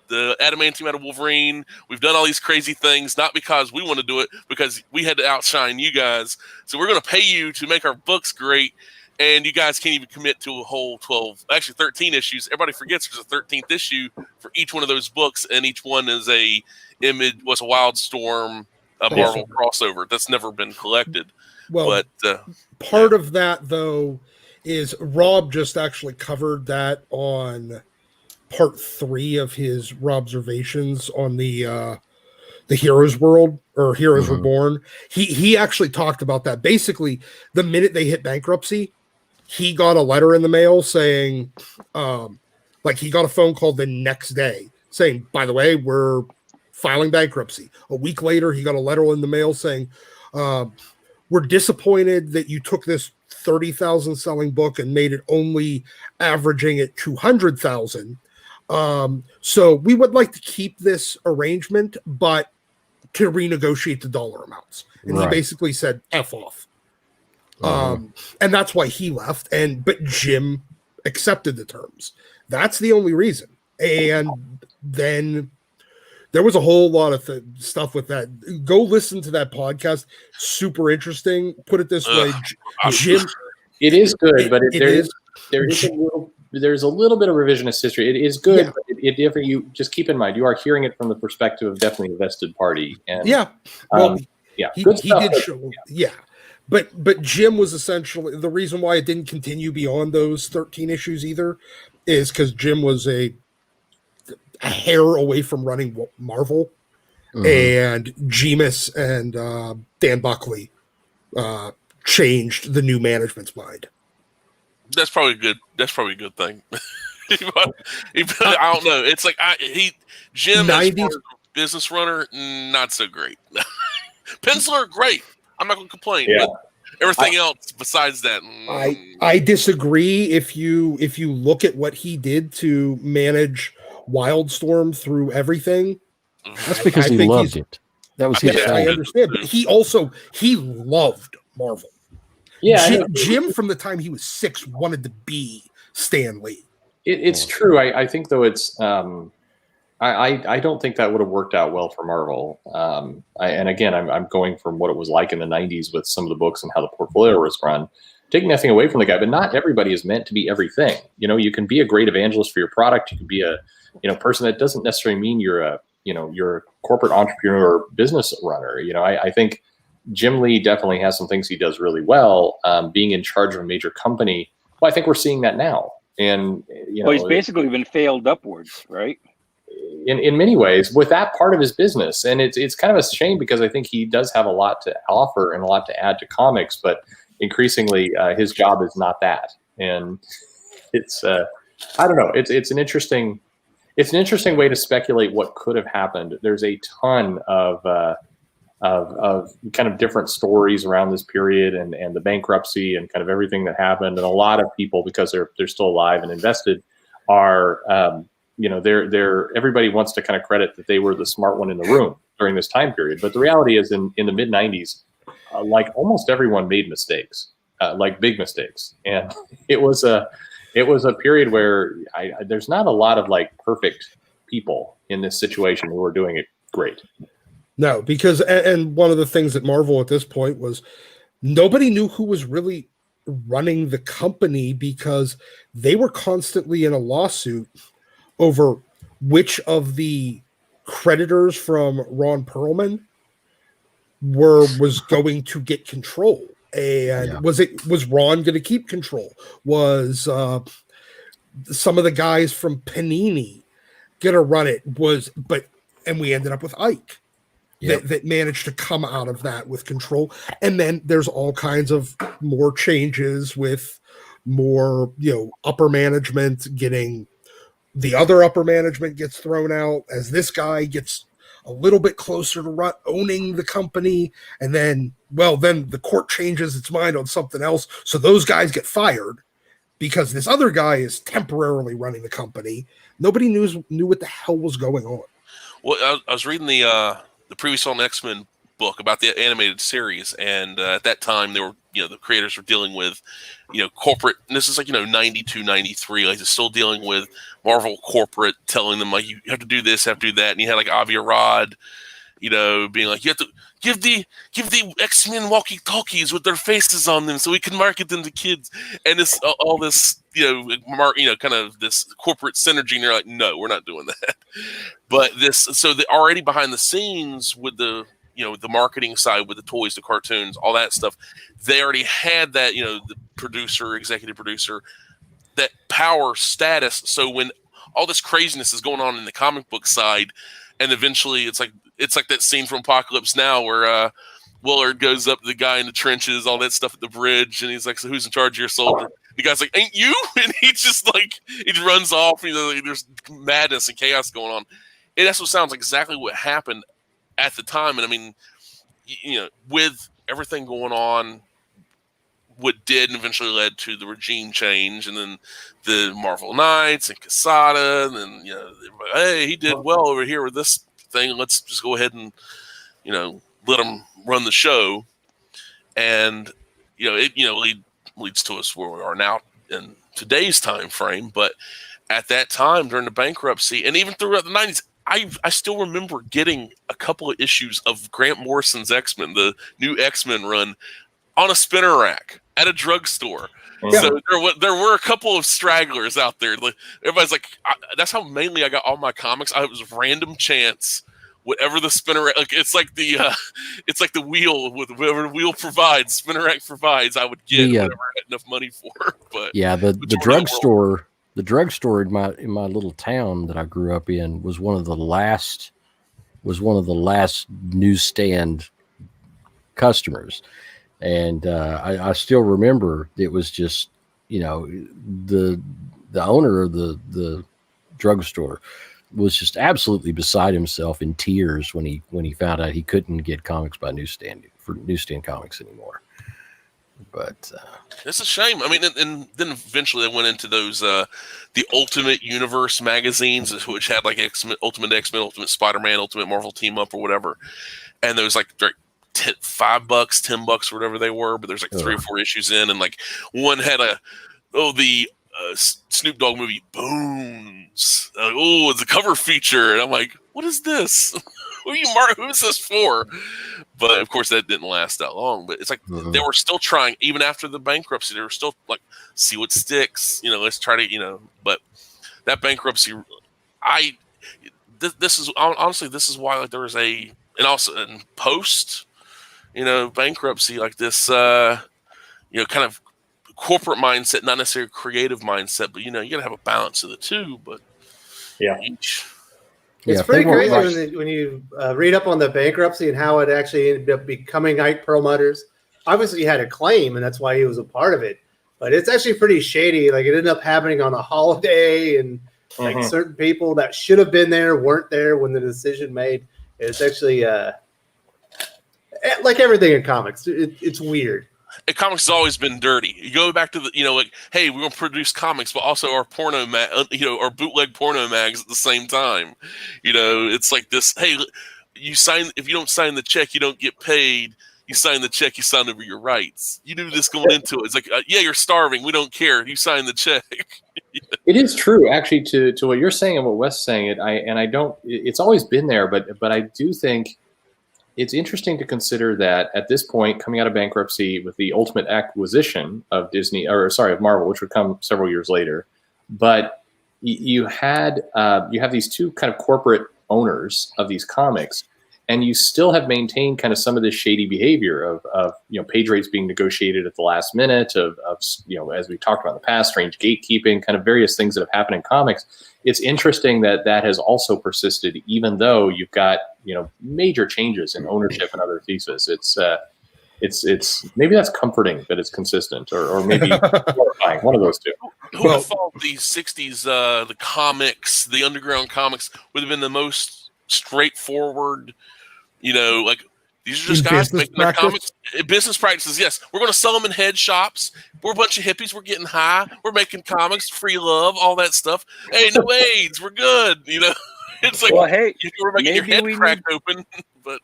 the adamantium out of Wolverine. We've done all these crazy things, not because we want to do it, because we had to outshine you guys. So we're going to pay you to make our books great. And you guys can't even commit to a whole 13 issues. Everybody forgets there's a 13th issue for each one of those books, and each one is a Wildstorm, a Marvel crossover that's never been collected. Well, but part of that, though, is Rob just actually covered that on part 3 of his Robservations on the Heroes World, or Heroes Reborn. He actually talked about that. Basically, the minute they hit bankruptcy, he got a letter in the mail saying, like, he got a phone call the next day saying, by the way, we're filing bankruptcy. A week later, he got a letter in the mail saying, we're disappointed that you took this 30,000 selling book and made it only averaging at 200,000. So we would like to keep this arrangement, but to renegotiate the dollar amounts. And he basically said, F off. And that's why he left. But Jim accepted the terms. That's the only reason. And then there was a whole lot of stuff with that. Go listen to that podcast. Super interesting. Put it this way, Jim. It is good, but there's a little bit of revisionist history. It is good, but you just keep in mind, you are hearing it from the perspective of definitely a vested party. And he did show. But Jim was essentially the reason why it didn't continue beyond those 13 issues either, is because Jim was a hair away from running Marvel, and Jemas and Dan Buckley changed the new management's mind. That's probably good. That's probably a good thing. I don't know. It's like Jim, as far as business runner, not so great. Penciler, great. I'm not going to complain. Yeah. But everything else besides that, I disagree. If you look at what he did to manage Wildstorm through everything, that's because he loved it. That was his. I understand, but he loved Marvel. Yeah, Jim from the time he was 6 wanted to be Stan Lee. It's true. I think though it's I don't think that would have worked out well for Marvel. And again, I'm going from what it was like in the 90s with some of the books and how the portfolio was run. Taking nothing away from the guy, but not everybody is meant to be everything. You know, you can be a great evangelist for your product. You can be a person that doesn't necessarily mean you're a corporate entrepreneur or business runner. I think Jim Lee definitely has some things he does really well. Being in charge of a major company. Well, I think we're seeing that now. And he's basically been failed upwards, right? In many ways, with that part of his business, and it's kind of a shame because I think he does have a lot to offer and a lot to add to comics, but increasingly his job is not that. And it's I don't know. It's an interesting way to speculate what could have happened. There's a ton of kind of different stories around this period and the bankruptcy and kind of everything that happened. And a lot of people, because they're still alive and invested, are everybody wants to kind of credit that they were the smart one in the room during this time period. But the reality is in the mid 90s, like almost everyone made mistakes, like big mistakes. And it was a period where there's not a lot of like perfect people in this situation who are doing it great. No, because and one of the things at Marvel at this point was nobody knew who was really running the company because they were constantly in a lawsuit over which of the creditors from Ron Perlman was going to get control. And was Ron going to keep control? Was some of the guys from Panini going to run it? And we ended up with Ike. That managed to come out of that with control. And then there's all kinds of more changes with more, upper management getting the other upper management gets thrown out as this guy gets a little bit closer to owning the company. And then the court changes its mind on something else. So those guys get fired because this other guy is temporarily running the company. Nobody knew what the hell was going on. Well, I was reading the previous on X-Men book about the animated series, and at that time they were, the creators were dealing with, corporate, and this is like, 92, 93, like they're still dealing with Marvel corporate telling them like, you have to do this, have to do that, and you had like Avi Arad, being like, you have to give the X-Men walkie-talkies with their faces on them so we can market them to kids, and this all this kind of this corporate synergy, and you're like, no, we're not doing that. But so they already behind the scenes with the the marketing side, with the toys, the cartoons, all that stuff, they already had that, the producer, executive producer, that power status. So when all this craziness is going on in the comic book side, and eventually it's like that scene from Apocalypse Now where Willard goes up to the guy in the trenches, all that stuff at the bridge, and he's like, so who's in charge of your soldier? The guy's like, ain't you? And he just runs off. There's madness and chaos going on. And that's what sounds like exactly what happened at the time. And I mean, with everything going on, what did and eventually led to the regime change, and then the Marvel Knights and Quesada, and then hey, he did well over here with this thing. Let's just go ahead and let him run the show, and it leads to us where we are now in today's time frame. But at that time, during the bankruptcy, and even throughout the 90s, I still remember getting a couple of issues of Grant Morrison's X-Men, the new X-Men run, on a spinner rack at a drugstore. Yeah. So there were a couple of stragglers out there. Everybody's like, that's how mainly I got all my comics. It was random chance, whatever the spinner rack. It's like the wheel, with whatever the wheel provides, spinner rack provides. I would get whatever I had enough money for. But yeah, the drugstore. The drugstore in my little town that I grew up in was one of the last newsstand customers, and I still remember it was just the owner of the drugstore was just absolutely beside himself, in tears when he found out he couldn't get comics by newsstand comics anymore. But it's a shame. I mean, and then eventually they went into those the Ultimate Universe magazines, which had like Ultimate X-Men, Ultimate Spider-Man, Ultimate Marvel Team Up, or whatever. And there was like $5, $10, whatever they were. But there's like 3 or 4 issues in, and like one had the Snoop Dogg movie Bones. It's a cover feature, and I'm like, what is this? Who is this for? But of course, that didn't last that long. But it's like they were still trying, even after the bankruptcy. They were still like, see what sticks. Let's try to, But that bankruptcy, this is honestly, this is why there was and also in post, bankruptcy, like this, kind of corporate mindset, not necessarily creative mindset, but you gotta have a balance of the two. But yeah. It's pretty crazy when you read up on the bankruptcy and how it actually ended up becoming Ike Perlmutter's. Obviously, he had a claim, and that's why he was a part of it. But it's actually pretty shady. Like, it ended up happening on a holiday, and like certain people that should have been there weren't there when the decision made. It's actually like everything in comics. It's weird. And comics has always been dirty. You go back to the, like, hey, we're going to produce comics, but also our porno, our bootleg porno mags at the same time. It's like this, hey, if you don't sign the check, you don't get paid. You sign the check, you sign over your rights. You knew this going into it. It's like, yeah, you're starving. We don't care. You sign the check. It is true, actually, to what you're saying and what Wes is saying. It's always been there, but I do think it's interesting to consider that at this point, coming out of bankruptcy with the ultimate acquisition of Marvel, which would come several years later, but you have these two kind of corporate owners of these comics, and you still have maintained kind of some of this shady behavior of page rates being negotiated at the last minute, of as we talked about in the past, strange gatekeeping, kind of various things that have happened in comics. It's interesting that has also persisted, even though you've got major changes in ownership and other theses. It's maybe that's comforting that it's consistent, or maybe horrifying. One of those two. Who would have thought the '60s, the comics, the underground comics would have been the most straightforward, like These are just In guys business making their practice? comics. Business practices, yes. We're going to sell them in head shops. We're a bunch of hippies. We're getting high. We're making comics, free love, all that stuff. Hey, no AIDS. We're good. You know, it's like, Well, hey, we're making your maybe head we cracked open. But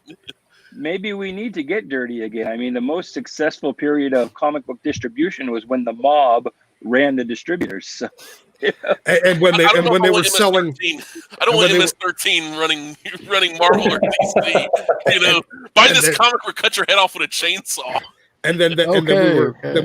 maybe we need to get dirty again. I mean, the most successful period of comic book distribution was when the mob ran the distributors. So, And when they were selling, I don't want MS-13 running Marvel or DC. You know, buy this comic or cut your head off with a chainsaw. And then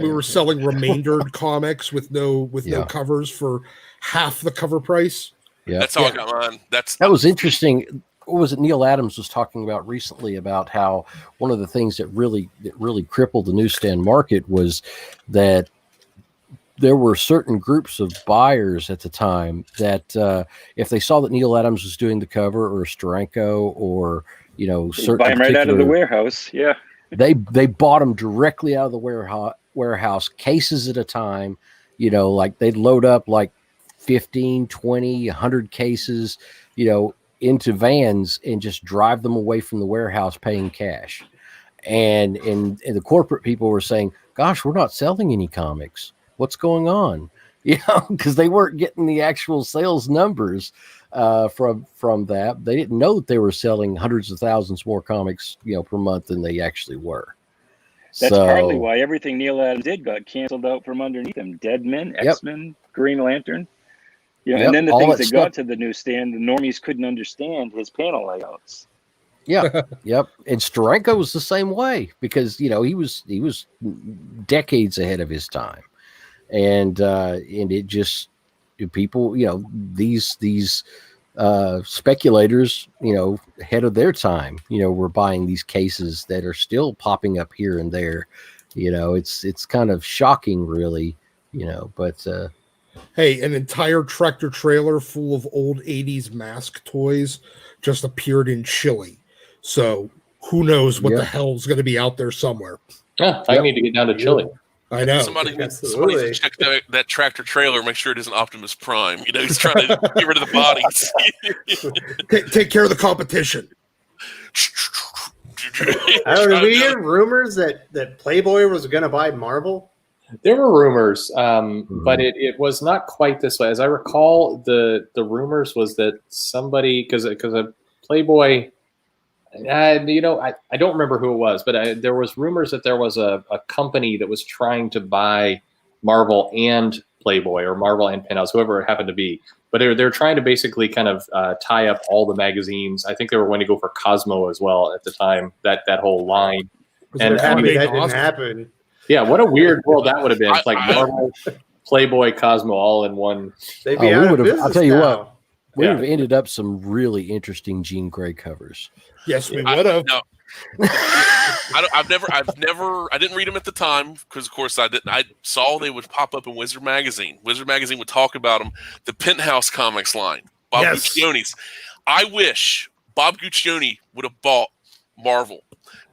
we were selling remaindered comics with no covers for half the cover price. Yeah, that's how I got mine. That was interesting. What was it? Neil Adams was talking about recently about how one of the things that really crippled the newsstand market was that there were certain groups of buyers at the time that if they saw that Neil Adams was doing the cover or Steranko or certain buy them right out of the warehouse, they bought them directly out of the warehouse, cases at a time. Like they'd load up like 15, 20, 100 cases, into vans and just drive them away from the warehouse paying cash. And the corporate people were saying, "Gosh, we're not selling any comics. What's going on?" Because they weren't getting the actual sales numbers from that. They didn't know that they were selling hundreds of thousands more comics, per month than they actually were. That's partly why everything Neil Adams did got canceled out from underneath him. Deadman, X-Men, Green Lantern. And then the things that got to the newsstand, the normies couldn't understand his panel layouts. Yeah, yep. And Steranko was the same way because he was decades ahead of his time. And it just people, these speculators, ahead of their time, were buying these cases that are still popping up here and there. It's kind of shocking, really, but hey, an entire tractor trailer full of old 80s mask toys just appeared in Chile. So who knows what the hell's going to be out there somewhere. I need to get down to Chile. I know. Somebody needs to check that tractor trailer, make sure it isn't Optimus Prime. He's trying to get rid of the bodies. Take care of the competition. I don't know. We hear rumors that Playboy was going to buy Marvel. There were rumors, but it was not quite this way. As I recall, the rumors was that somebody, because a Playboy, I don't remember who it was, but there was rumors that there was a company that was trying to buy Marvel and Playboy, or Marvel and Penthouse, whoever it happened to be. But they're trying to basically kind of tie up all the magazines. I think they were going to go for Cosmo as well at the time, that whole line. And that didn't happen. Yeah, what a weird world that would have been. It's like Marvel, Playboy, Cosmo, all in one. They'd be out of business. I'll tell you now. what, we would have ended up some really interesting Jean Grey covers. Yes, we would have. No. I didn't read them at the time because, of course, I didn't. I saw they would pop up in Wizard Magazine. Wizard Magazine would talk about them. The Penthouse Comics line, Bob Guccione's. I wish Bob Guccione would have bought Marvel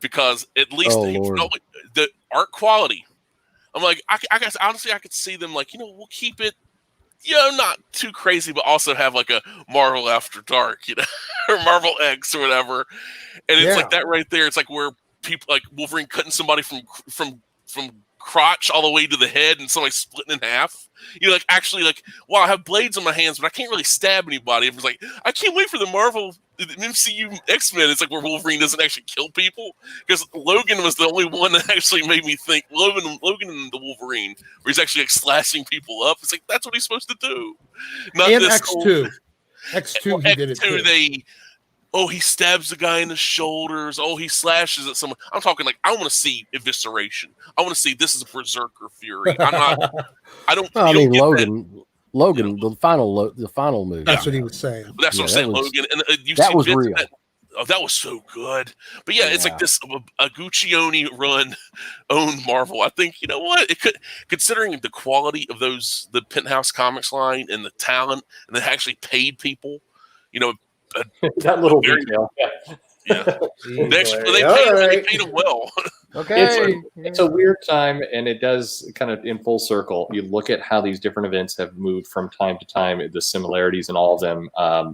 because at least the art quality. I'm like, I guess honestly, I could see them like, we'll keep it, not too crazy, but also have like a Marvel After Dark, or Marvel X or whatever. And it's like that right there. It's like where people like Wolverine cutting somebody from crotch all the way to the head and somebody splitting in half. Like actually like, wow, I have blades on my hands, but I can't really stab anybody. It was like, I can't wait for the Marvel MCU X-Men. It's like where Wolverine doesn't actually kill people, because Logan was the only one that actually made me think Logan and the Wolverine, where he's actually like slashing people up. It's like that's what he's supposed to do. Not and this X2. X2 he did it too. He stabs the guy in the shoulders. He slashes at someone. I'm talking like, I want to see evisceration. I want to see this is a berserker fury. Logan, the final movie. That's what he was saying. But that's what I'm saying, Logan. And that was real. That was so good. But it's like this a Guccione run owned Marvel. I think, you know what? It could, considering the quality of the Penthouse Comics line and the talent, and they actually paid people, that little detail. Yeah. They paid them well. Okay. It's a weird time, and it does kind of in full circle. You look at how these different events have moved from time to time, the similarities in all of them,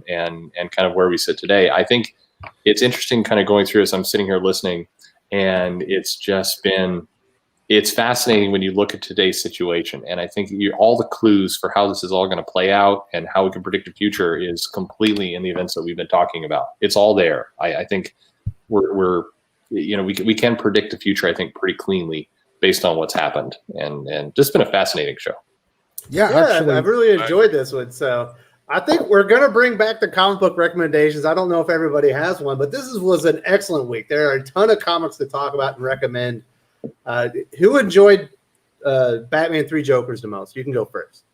and kind of where we sit today. I think it's interesting kind of going through as I'm sitting here listening. And it's fascinating when you look at today's situation. And I think all the clues for how this is all going to play out and how we can predict the future is completely in the events that we've been talking about. It's all there. I think we can predict the future, I think, pretty cleanly based on what's happened. And just been a fascinating show. Yeah, actually, I've really enjoyed this one. So I think we're going to bring back the comic book recommendations. I don't know if everybody has one, but was an excellent week. There are a ton of comics to talk about and recommend. Who enjoyed Batman 3 Jokers the most? You can go first.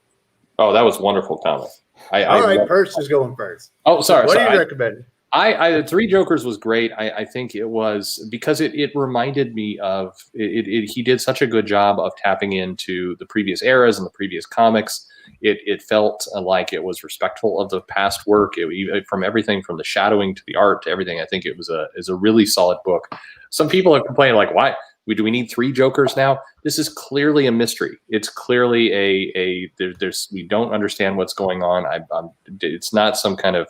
Oh, that was wonderful comic. All right, Perch is going first. Oh, sorry. What do you recommend? The 3 Jokers was great. I think it was because it reminded me of it. He did such a good job of tapping into the previous eras and the previous comics. It felt like it was respectful of the past work. From everything from the shadowing to the art to everything. I think it was a really solid book. Some people are complaining like, why? Do we need 3 Jokers now? This is clearly a mystery. It's clearly we don't understand what's going on. It's not some kind of.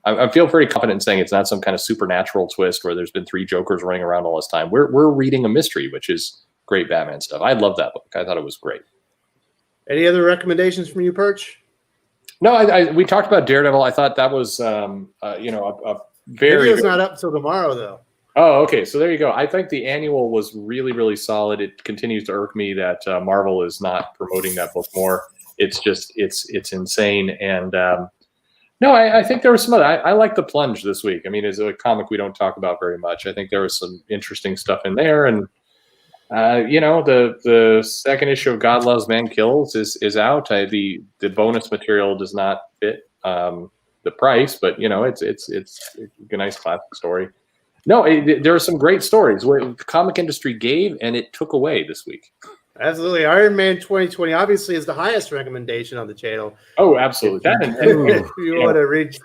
I feel pretty confident in saying it's not some kind of supernatural twist where there's been 3 Jokers running around all this time. We're reading a mystery, which is great Batman stuff. I love that book. I thought it was great. Any other recommendations from you, Perch? No, we talked about Daredevil. I thought that was a very. Video's not up until tomorrow, though. Oh, okay. So there you go. I think the annual was really, really solid. It continues to irk me that Marvel is not promoting that book more. It's just it's insane. And no, I think there was some other. I like The Plunge this week. I mean, it's a comic we don't talk about very much. I think there was some interesting stuff in there. And the second issue of God Loves, Man Kills is out. The bonus material does not fit the price, but it's a nice classic story. No, there are some great stories where the comic industry gave and it took away this week. Absolutely. Iron Man 2020 obviously is the highest recommendation on the channel. Oh, absolutely. If you want to reach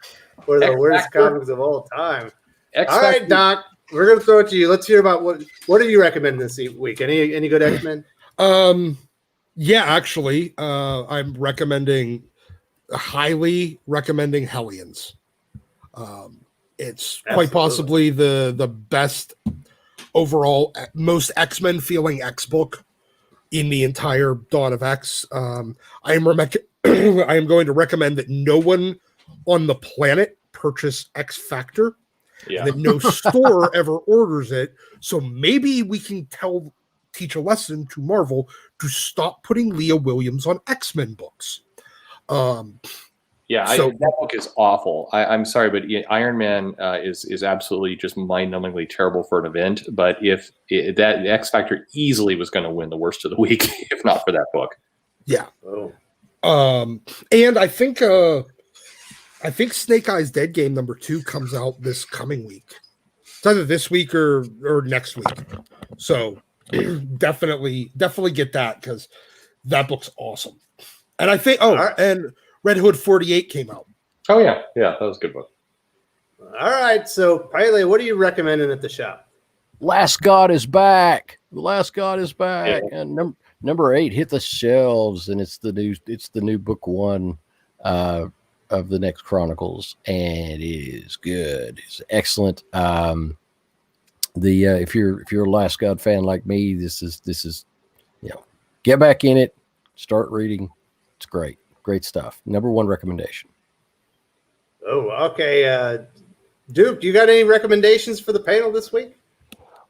one of the worst comics of all time. All right, Doc, we're going to throw it to you. Let's hear about what are you recommending this week? Any good X-Men? Yeah, actually, I'm highly recommending Hellions. It's quite possibly the best overall, most X-Men feeling X book in the entire Dawn of X. I am going to recommend that no one on the planet purchase X Factor. Yeah. That no store ever orders it. So maybe we can teach a lesson to Marvel to stop putting Leah Williams on X-Men books. That book is awful. I'm sorry, but Iron Man is absolutely just mind-numbingly terrible for an event. But that X Factor easily was going to win the worst of the week, if not for that book. Yeah. Oh. And I think Snake Eyes Dead Game #2 comes out this coming week. It's either this week or next week. So definitely get that because that book's awesome. And I think and Red Hood 48 came out. Oh yeah, that was a good book. All right, so Pele, what are you recommending at the shop? Last God is back. The Last God is back, and number 8 hit the shelves, and it's the new book 1 of the next Chronicles, and it is good. It's excellent. If you're a Last God fan like me, this is get back in it, start reading. It's great. Great stuff. Number 1 recommendation. Oh, okay. Duke, you got any recommendations for the panel this week?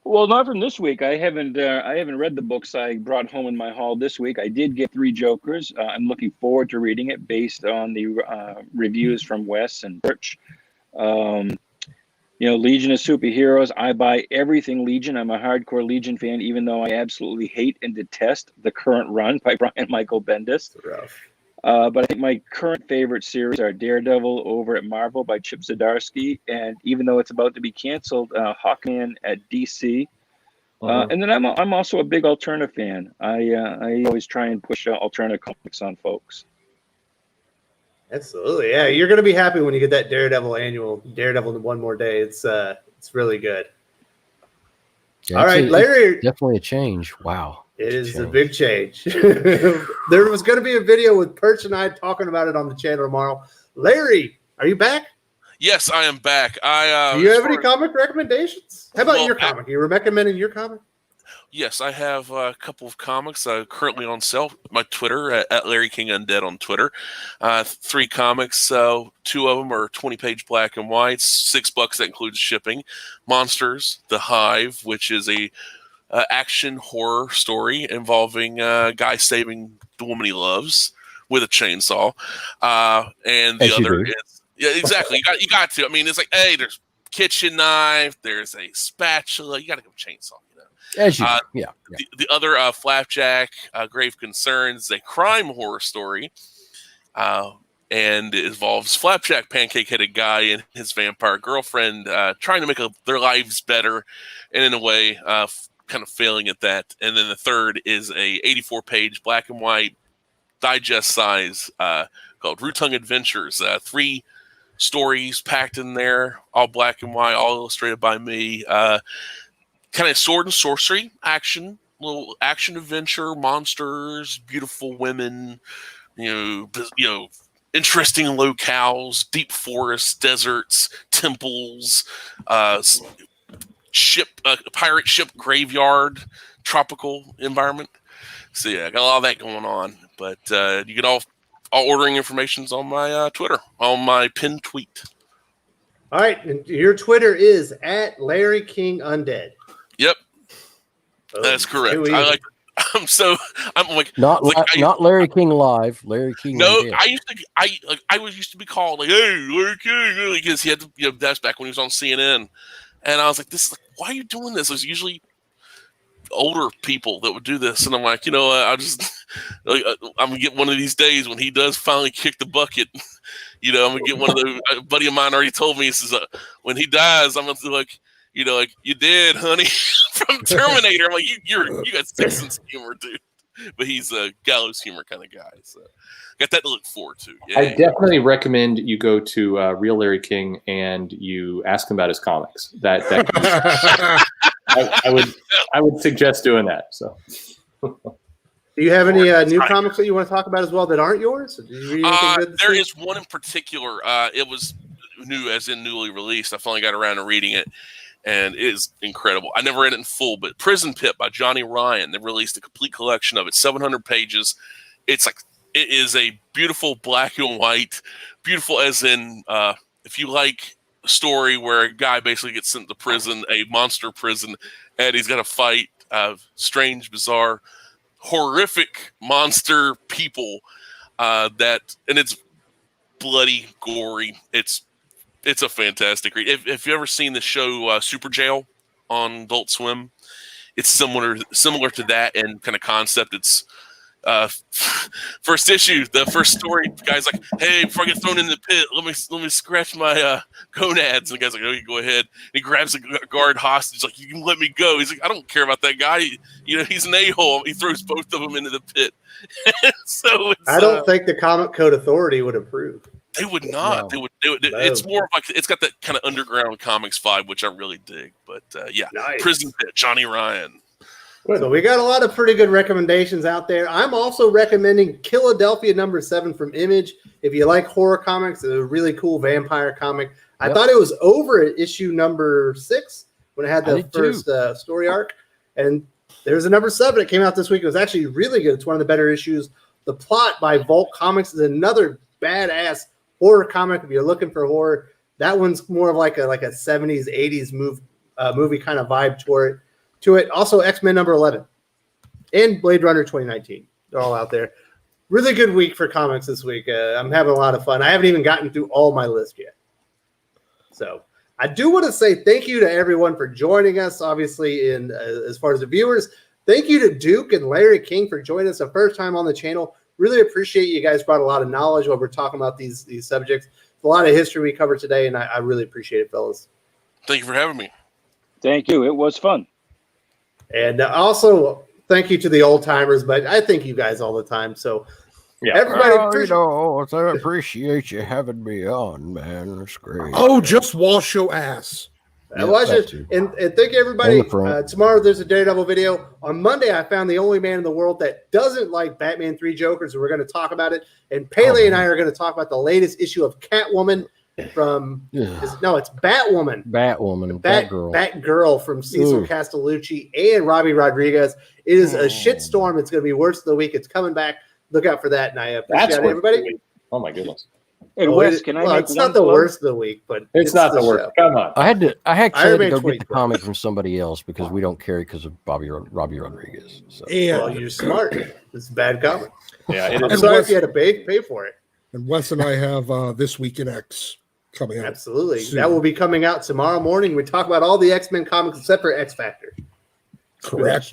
Well, not from this week. I haven't read the books I brought home in my haul this week. I did get 3 Jokers. I'm looking forward to reading it based on the reviews from Wes and Birch. Legion of Superheroes. I buy everything Legion. I'm a hardcore Legion fan, even though I absolutely hate and detest the current run by Brian Michael Bendis. Rough. But I think my current favorite series are Daredevil over at Marvel by Chip Zdarsky, and even though it's about to be canceled, Hawkman at DC. And then I'm also a big Alterna fan. I always try and push Alterna comics on folks. Absolutely, yeah. You're going to be happy when you get that Daredevil annual, Daredevil in One More Day. It's really good. Yeah, all right, Larry. Definitely a change. Wow. It is a big change. There was going to be a video with Perch and I talking about it on the channel tomorrow. Larry, are you back? Yes, I am back. Do you have any comic recommendations? How about your comic? You were recommending your comic? Yes, I have a couple of comics currently on sale. My Twitter at Larry King Undead on Twitter. 3 comics. 2 of them are 20-page black and whites. $6. That includes shipping. Monsters: The Hive, which is a action horror story involving a guy saving the woman he loves with a chainsaw. And the other is exactly. You got to. I mean, it's like, hey, there's kitchen knife. There's a spatula. You got to go chainsaw. As you, The other, Flapjack, Grave Concerns, a crime horror story, and it involves Flapjack, pancake-headed guy, and his vampire girlfriend trying to make their lives better, and in a way, kind of failing at that. And then the third is a 84-page black and white digest size called Rootung Adventures. 3 stories packed in there, all black and white, all illustrated by me. Kind of sword and sorcery action, little action adventure, monsters, beautiful women, interesting locales, deep forests, deserts, temples, pirate ship graveyard, tropical environment. So yeah, I got all that going on. But you get all ordering information's on my Twitter, on my pinned tweet. All right, and your Twitter is at Larry King Undead. Yep, that's correct. I'm like not Larry King Live, Larry King. No, Undead. I used to be called like, hey, Larry King, because he had to, that's back when he was on CNN, and I was like, why are you doing this? It was usually older people that would do this, and I'm like, I just I'm gonna get one of these days when he does finally kick the bucket. I'm gonna get one of those. A buddy of mine already told me, he says, when he dies, I'm gonna be like, you did, honey, from Terminator. I'm like, you got sense of humor, dude. But he's a gallows humor kind of guy, so got that to look forward to. Yeah. I definitely recommend you go to Real Larry King and you ask him about his comics. I would suggest doing that. So, do you have any new comics that you want to talk about as well that aren't yours? Did you read anything good there is one in particular. It was new, as in newly released. I finally got around to reading it. And it is incredible. I never read it in full, but Prison Pit by Johnny Ryan. They released a complete collection of it, 700 pages. It is a beautiful black and white, beautiful as in if you like a story where a guy basically gets sent to prison, a monster prison, and he's got to fight strange, bizarre, horrific monster people and it's bloody, gory. It's a fantastic read. If you ever seen the show Super Jail on Adult Swim, it's similar to that and kind of concept. It's first issue, the first story. The guy's like, "Hey, before I get thrown in the pit, let me scratch my gonads." And the guy's like, "Oh, you go ahead." And he grabs a guard hostage, like, "You can let me go." He's like, "I don't care about that guy. He's an a-hole." He throws both of them into the pit. So I don't think the Comic Code Authority would approve. They would not. No. They would. It's more of like, it's got that kind of underground comics vibe, which I really dig. But yeah, nice. Prison Pit, Johnny Ryan. So we got a lot of pretty good recommendations out there. I'm also recommending Philadelphia #7 from Image. If you like horror comics, it's a really cool vampire comic. I thought it was over at issue #6 when it had the first story arc. And there's a #7 that came out this week. It was actually really good. It's one of the better issues. The Plot by Vault Comics is another badass horror comic. If you're looking for horror, that one's more of like a 70s, 80s movie kind of vibe to it. Also, X-Men #11 and Blade Runner 2019. They're all out there. Really good week for comics this week. I'm having a lot of fun. I haven't even gotten through all my list yet. So I do want to say thank you to everyone for joining us, obviously, as far as the viewers. Thank you to Duke and Larry King for joining us the first time on the channel. Really appreciate you guys brought a lot of knowledge while we're talking about these subjects. It's a lot of history we covered today, and I really appreciate it, fellas. Thank you for having me. Thank you. It was fun. And also, thank you to the old timers, but I thank you guys all the time. So, yeah, everybody, I appreciate you having me on, man. That's great. Oh, just wash your ass. And thank you, everybody. Tomorrow there's a Daredevil video. On Monday, I found the only man in the world that doesn't like Batman 3 Joker, so we're going to talk about it. And Pele and I are going to talk about the latest issue of Catwoman. from Ugh. no, it's Batwoman. Batwoman, Batgirl. Batgirl from Cecil Ooh. Castellucci and Robbie Rodriguez. It is a shitstorm. It's going to be worst of the week. It's coming back. Look out for that, and I appreciate That's it, everybody. Oh my goodness. And Oh, Wes, can I make it's one not the plug? worst of the week, but It's not the show. worst. Come on. I actually Iron had to Man go 20. get the comic from somebody else because we don't carry because of Robbie Rodriguez. So. Well, And, you're smart. It's a bad comic. Yeah, it I'm is. sorry Wes- if you had to pay for it. and Wes and I have This Week in X coming out. Absolutely. soon. That will be coming out tomorrow morning. We talk about all the X-Men comics except for X Factor. Correct.